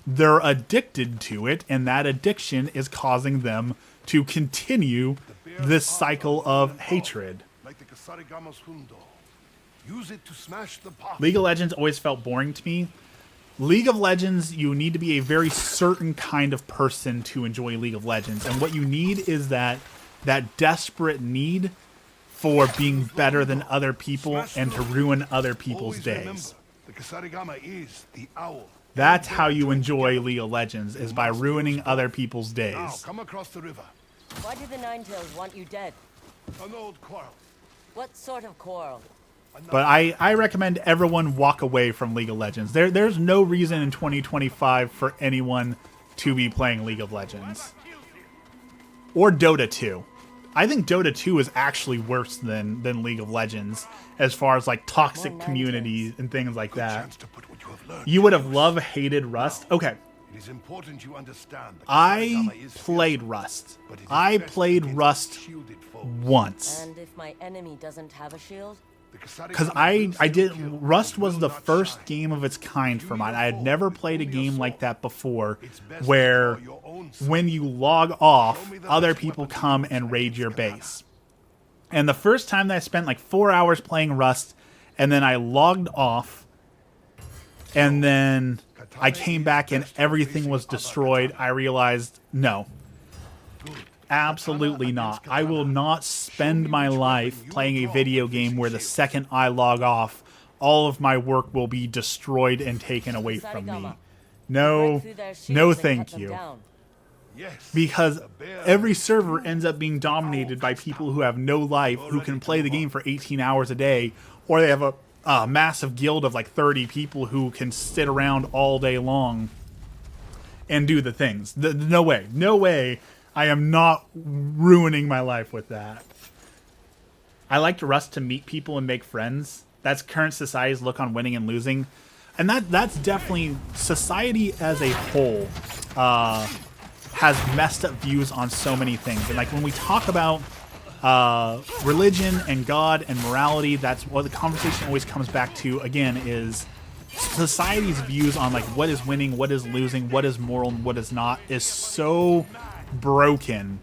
A: they're addicted to it, and that addiction is causing them to continue this cycle of hatred. League of Legends always felt boring to me. League of Legends, you need to be a very certain kind of person to enjoy League of Legends, and what you need is that desperate need for being better than other people and to ruin other people's days. That's how you enjoy League of Legends, is by ruining other people's days.
B: Come across the river.
C: Why do the Ninetales want you dead?
B: An old quarrel.
C: What sort of quarrel?
A: But I recommend everyone walk away from League of Legends. There's no reason in 2025 for anyone to be playing League of Legends. Or Dota 2. I think Dota 2 is actually worse than League of Legends as far as like toxic communities and things like that. You would have hated Rust. Okay. I played Rust. I played Rust once.
C: And if my enemy doesn't have a shield?
A: Because Rust was the first game of its kind for mine. I had never played a game like that before, where when you log off, other people come and raid your base. And the first time that I spent like 4 hours playing Rust, and then I logged off, and then I came back and everything was destroyed, I realized, no. Absolutely not. I will not spend my life playing a video game where the second I log off, all of my work will be destroyed and taken away from me. No, no thank you. Because every server ends up being dominated by people who have no life, who can play the game for 18 hours a day, or they have a massive guild of like 30 people who can sit around all day long and do the things. No way. No way. I am not ruining my life with that. I liked Rust to meet people and make friends. That's current society's look on winning and losing. And that's definitely, society as a whole has messed up views on so many things. And like when we talk about religion and God and morality, that's what the conversation always comes back to, again, is society's views on like what is winning, what is losing, what is moral and what is not is so broken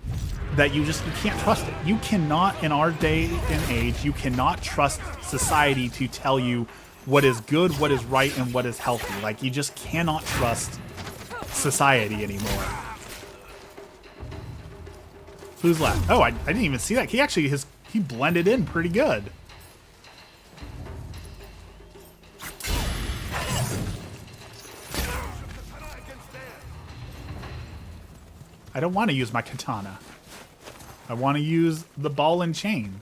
A: that you can't trust it. You cannot, in our day and age, you cannot trust society to tell you what is good, what is right, and what is healthy. Like, you just cannot trust society anymore. Who's left? Oh, I didn't even see that. He actually he blended in pretty good. I don't want to use my katana. I want to use the ball and chain.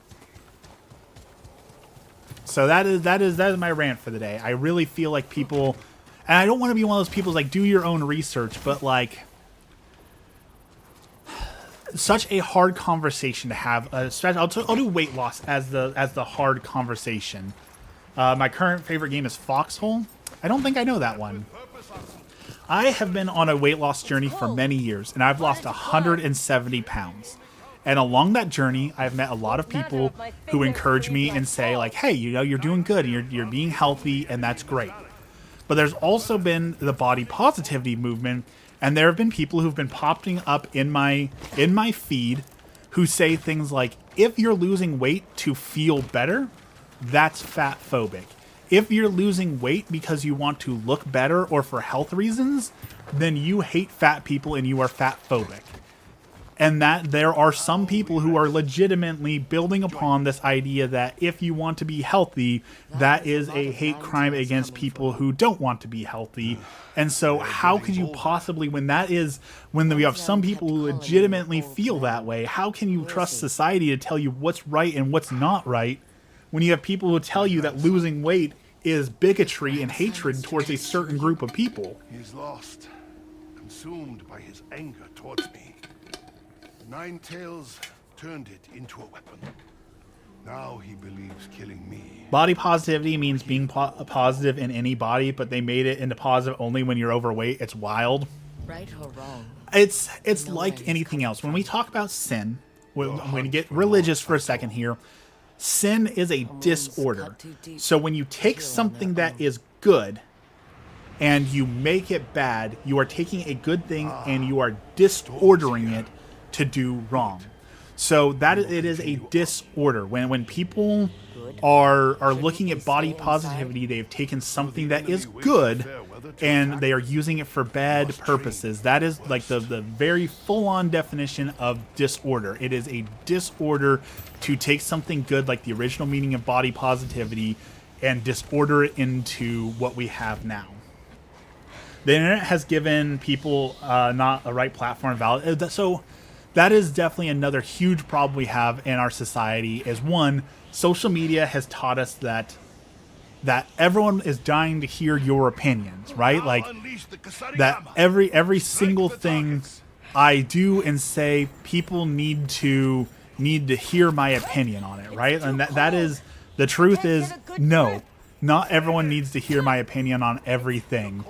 A: So that is my rant for the day. I really feel like people, and I don't want to be one of those people like do your own research, but like such a hard conversation to have. I'll do weight loss as the hard conversation. My current favorite game is Foxhole. I don't think I know that one. I have been on a weight loss journey for many years, and I've lost 170 pounds. And along that journey, I've met a lot of people who encourage me and say, like, hey, you know, you're doing good, and you're being healthy, and that's great. But there's also been the body positivity movement, and there have been people who've been popping up in my feed who say things like, if you're losing weight to feel better, that's fat phobic. If you're losing weight because you want to look better or for health reasons, then you hate fat people and you are fat phobic. And that there are some people who are legitimately building upon this idea that if you want to be healthy, that is a hate crime against people who don't want to be healthy. And so how could you possibly, when we have some people who legitimately feel that way, how can you trust society to tell you what's right and what's not right when you have people who tell you that losing weight is bigotry and hatred towards a certain group of people?
I: He's lost, consumed by his anger towards me. Nine Tails turned it into a weapon. Now he believes killing me.
A: Body positivity means being positive in any body, but they made it into positive only when you're overweight. It's wild.
C: Right or wrong?
A: It's like anything else. When we talk about sin, when we get religious for a second here, sin is a disorder. So when you take something that is good and you make it bad, you are taking a good thing and you are disordering it to do wrong. So that it is a disorder. When people are looking at body positivity, they've taken something that is good and they are using it for bad purposes. That is like the very full-on definition of disorder. It is a disorder to take something good, like the original meaning of body positivity, and disorder it into what we have now. The internet has given people not a right platform valid. So that is definitely another huge problem we have in our society. Is one, social media has taught us that everyone is dying to hear your opinions, right? Like that every single thing I do and say, people need to hear my opinion on it, right? And that is the truth. Is no, not everyone needs to hear my opinion on everything.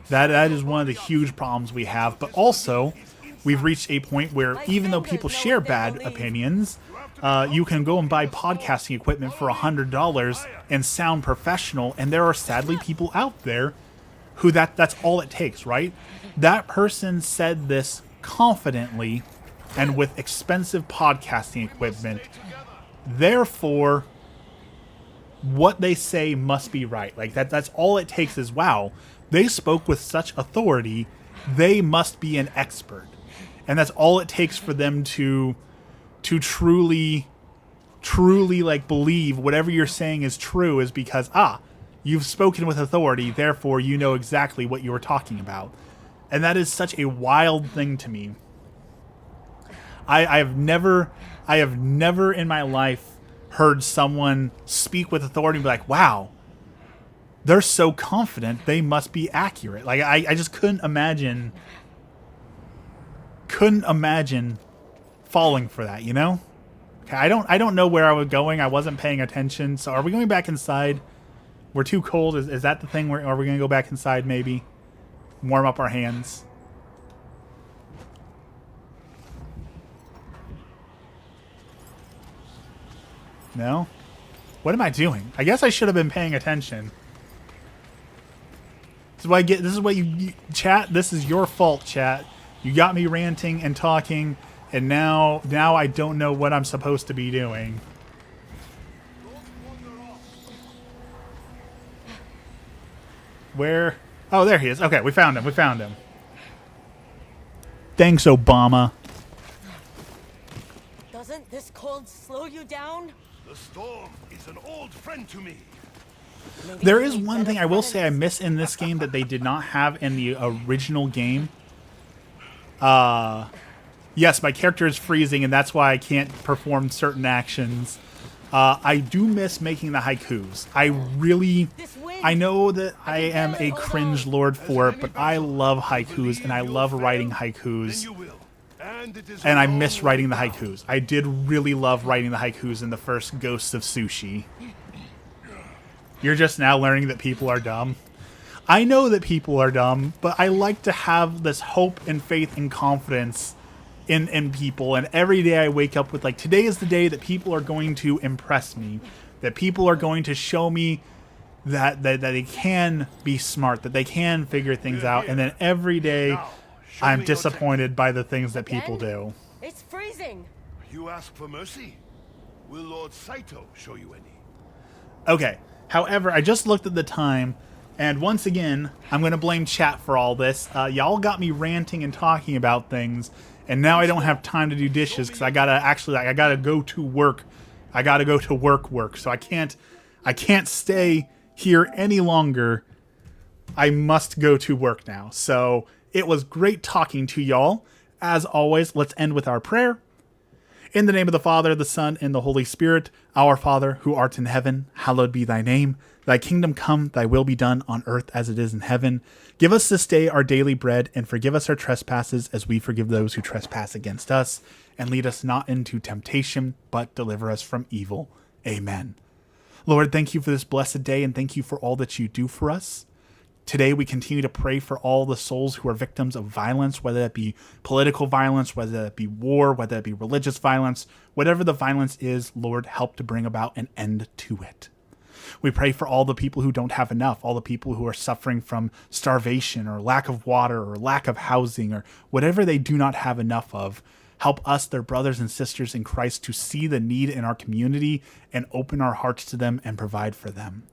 A: That is one of the huge problems we have. But also, we've reached a point where even though people share bad opinions, you can go and buy podcasting equipment for $100 and sound professional, and there are sadly people out there who that's all it takes, right? That person said this confidently and with expensive podcasting equipment. Therefore, what they say must be right. Like that's all it takes. Is, wow, they spoke with such authority, they must be an expert. And that's all it takes for them to truly like believe whatever you're saying is true, is because you've spoken with authority, therefore you know exactly what you were talking about. And that is such a wild thing to me. I have never in my life heard someone speak with authority and be like, wow, they're so confident, they must be accurate. Like I just couldn't imagine falling for that, you know? Okay, I don't know where I was going. I wasn't paying attention. So are we going back inside? We're too cold. Is that the thing? Are we going to go back inside maybe? Warm up our hands. No? What am I doing? I guess I should have been paying attention. This is what I get. This is what you chat. This is your fault, chat. You got me ranting and talking, and now I don't know what I'm supposed to be doing. Where? Oh, there he is. Okay, we found him. Thanks, Obama.
C: Doesn't this cold slow you down?
I: The storm is an old friend to me.
A: There is one thing I will say I miss in this game that they did not have in the original game. Yes, my character is freezing, and that's why I can't perform certain actions. I do miss making the haikus. I know that I am a cringe lord for it, but I love haikus, and I love writing haikus. And I miss writing the haikus. I did really love writing the haikus in the first Ghosts of Sushi. You're just now learning that people are dumb. I know that people are dumb, but I like to have this hope and faith and confidence in people. And every day I wake up with like, today is the day that people are going to impress me, that people are going to show me that they can be smart, that they can figure things out. And then every day
I: Now, show
A: I'm
I: me your
A: disappointed by the things that people do.
C: It's freezing.
I: You ask for mercy? Will Lord Saito show you any?
A: Okay. However, I just looked at the time, and once again, I'm going to blame chat for all this. Y'all got me ranting and talking about things, and now I don't have time to do dishes because I gotta go to work. I gotta go to work. So I can't stay here any longer. I must go to work now. So it was great talking to y'all. As always, let's end with our prayer. In the name of the Father, the Son, and the Holy Spirit, our Father, who art in heaven, hallowed be thy name. Thy kingdom come, thy will be done on earth as it is in heaven. Give us this day our daily bread, and forgive us our trespasses as we forgive those who trespass against us. And lead us not into temptation, but deliver us from evil. Amen. Lord, thank you for this blessed day, and thank you for all that you do for us. Today, we continue to pray for all the souls who are victims of violence, whether that be political violence, whether that be war, whether that be religious violence. Whatever the violence is, Lord, help to bring about an end to it. We pray for all the people who don't have enough, all the people who are suffering from starvation or lack of water or lack of housing or whatever they do not have enough of. Help us, their brothers and sisters in Christ, to see the need in our community and open our hearts to them and provide for them.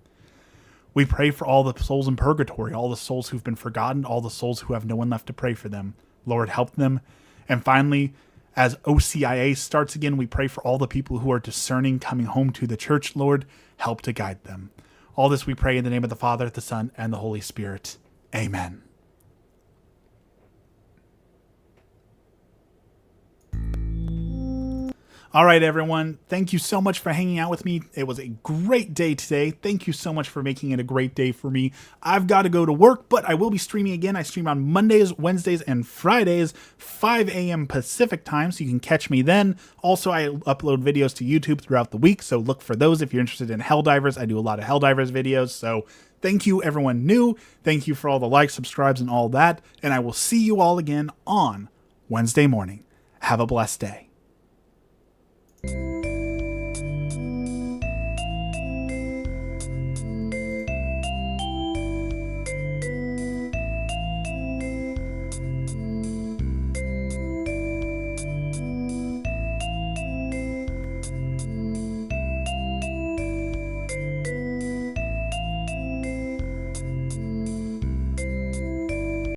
A: We pray for all the souls in purgatory, all the souls who've been forgotten, all the souls who have no one left to pray for them. Lord, help them. And finally, as OCIA starts again, we pray for all the people who are discerning coming home to the church. Lord, help to guide them. All this we pray in the name of the Father, the Son, and the Holy Spirit. Amen. All right, everyone. Thank you so much for hanging out with me. It was a great day today. Thank you so much for making it a great day for me. I've got to go to work, but I will be streaming again. I stream on Mondays, Wednesdays, and Fridays, 5 a.m. Pacific time, so you can catch me then. Also, I upload videos to YouTube throughout the week, so look for those if you're interested in Helldivers. I do a lot of Helldivers videos, so thank you, everyone new. Thank you for all the likes, subscribes, and all that, and I will see you all again on Wednesday morning. Have a blessed day.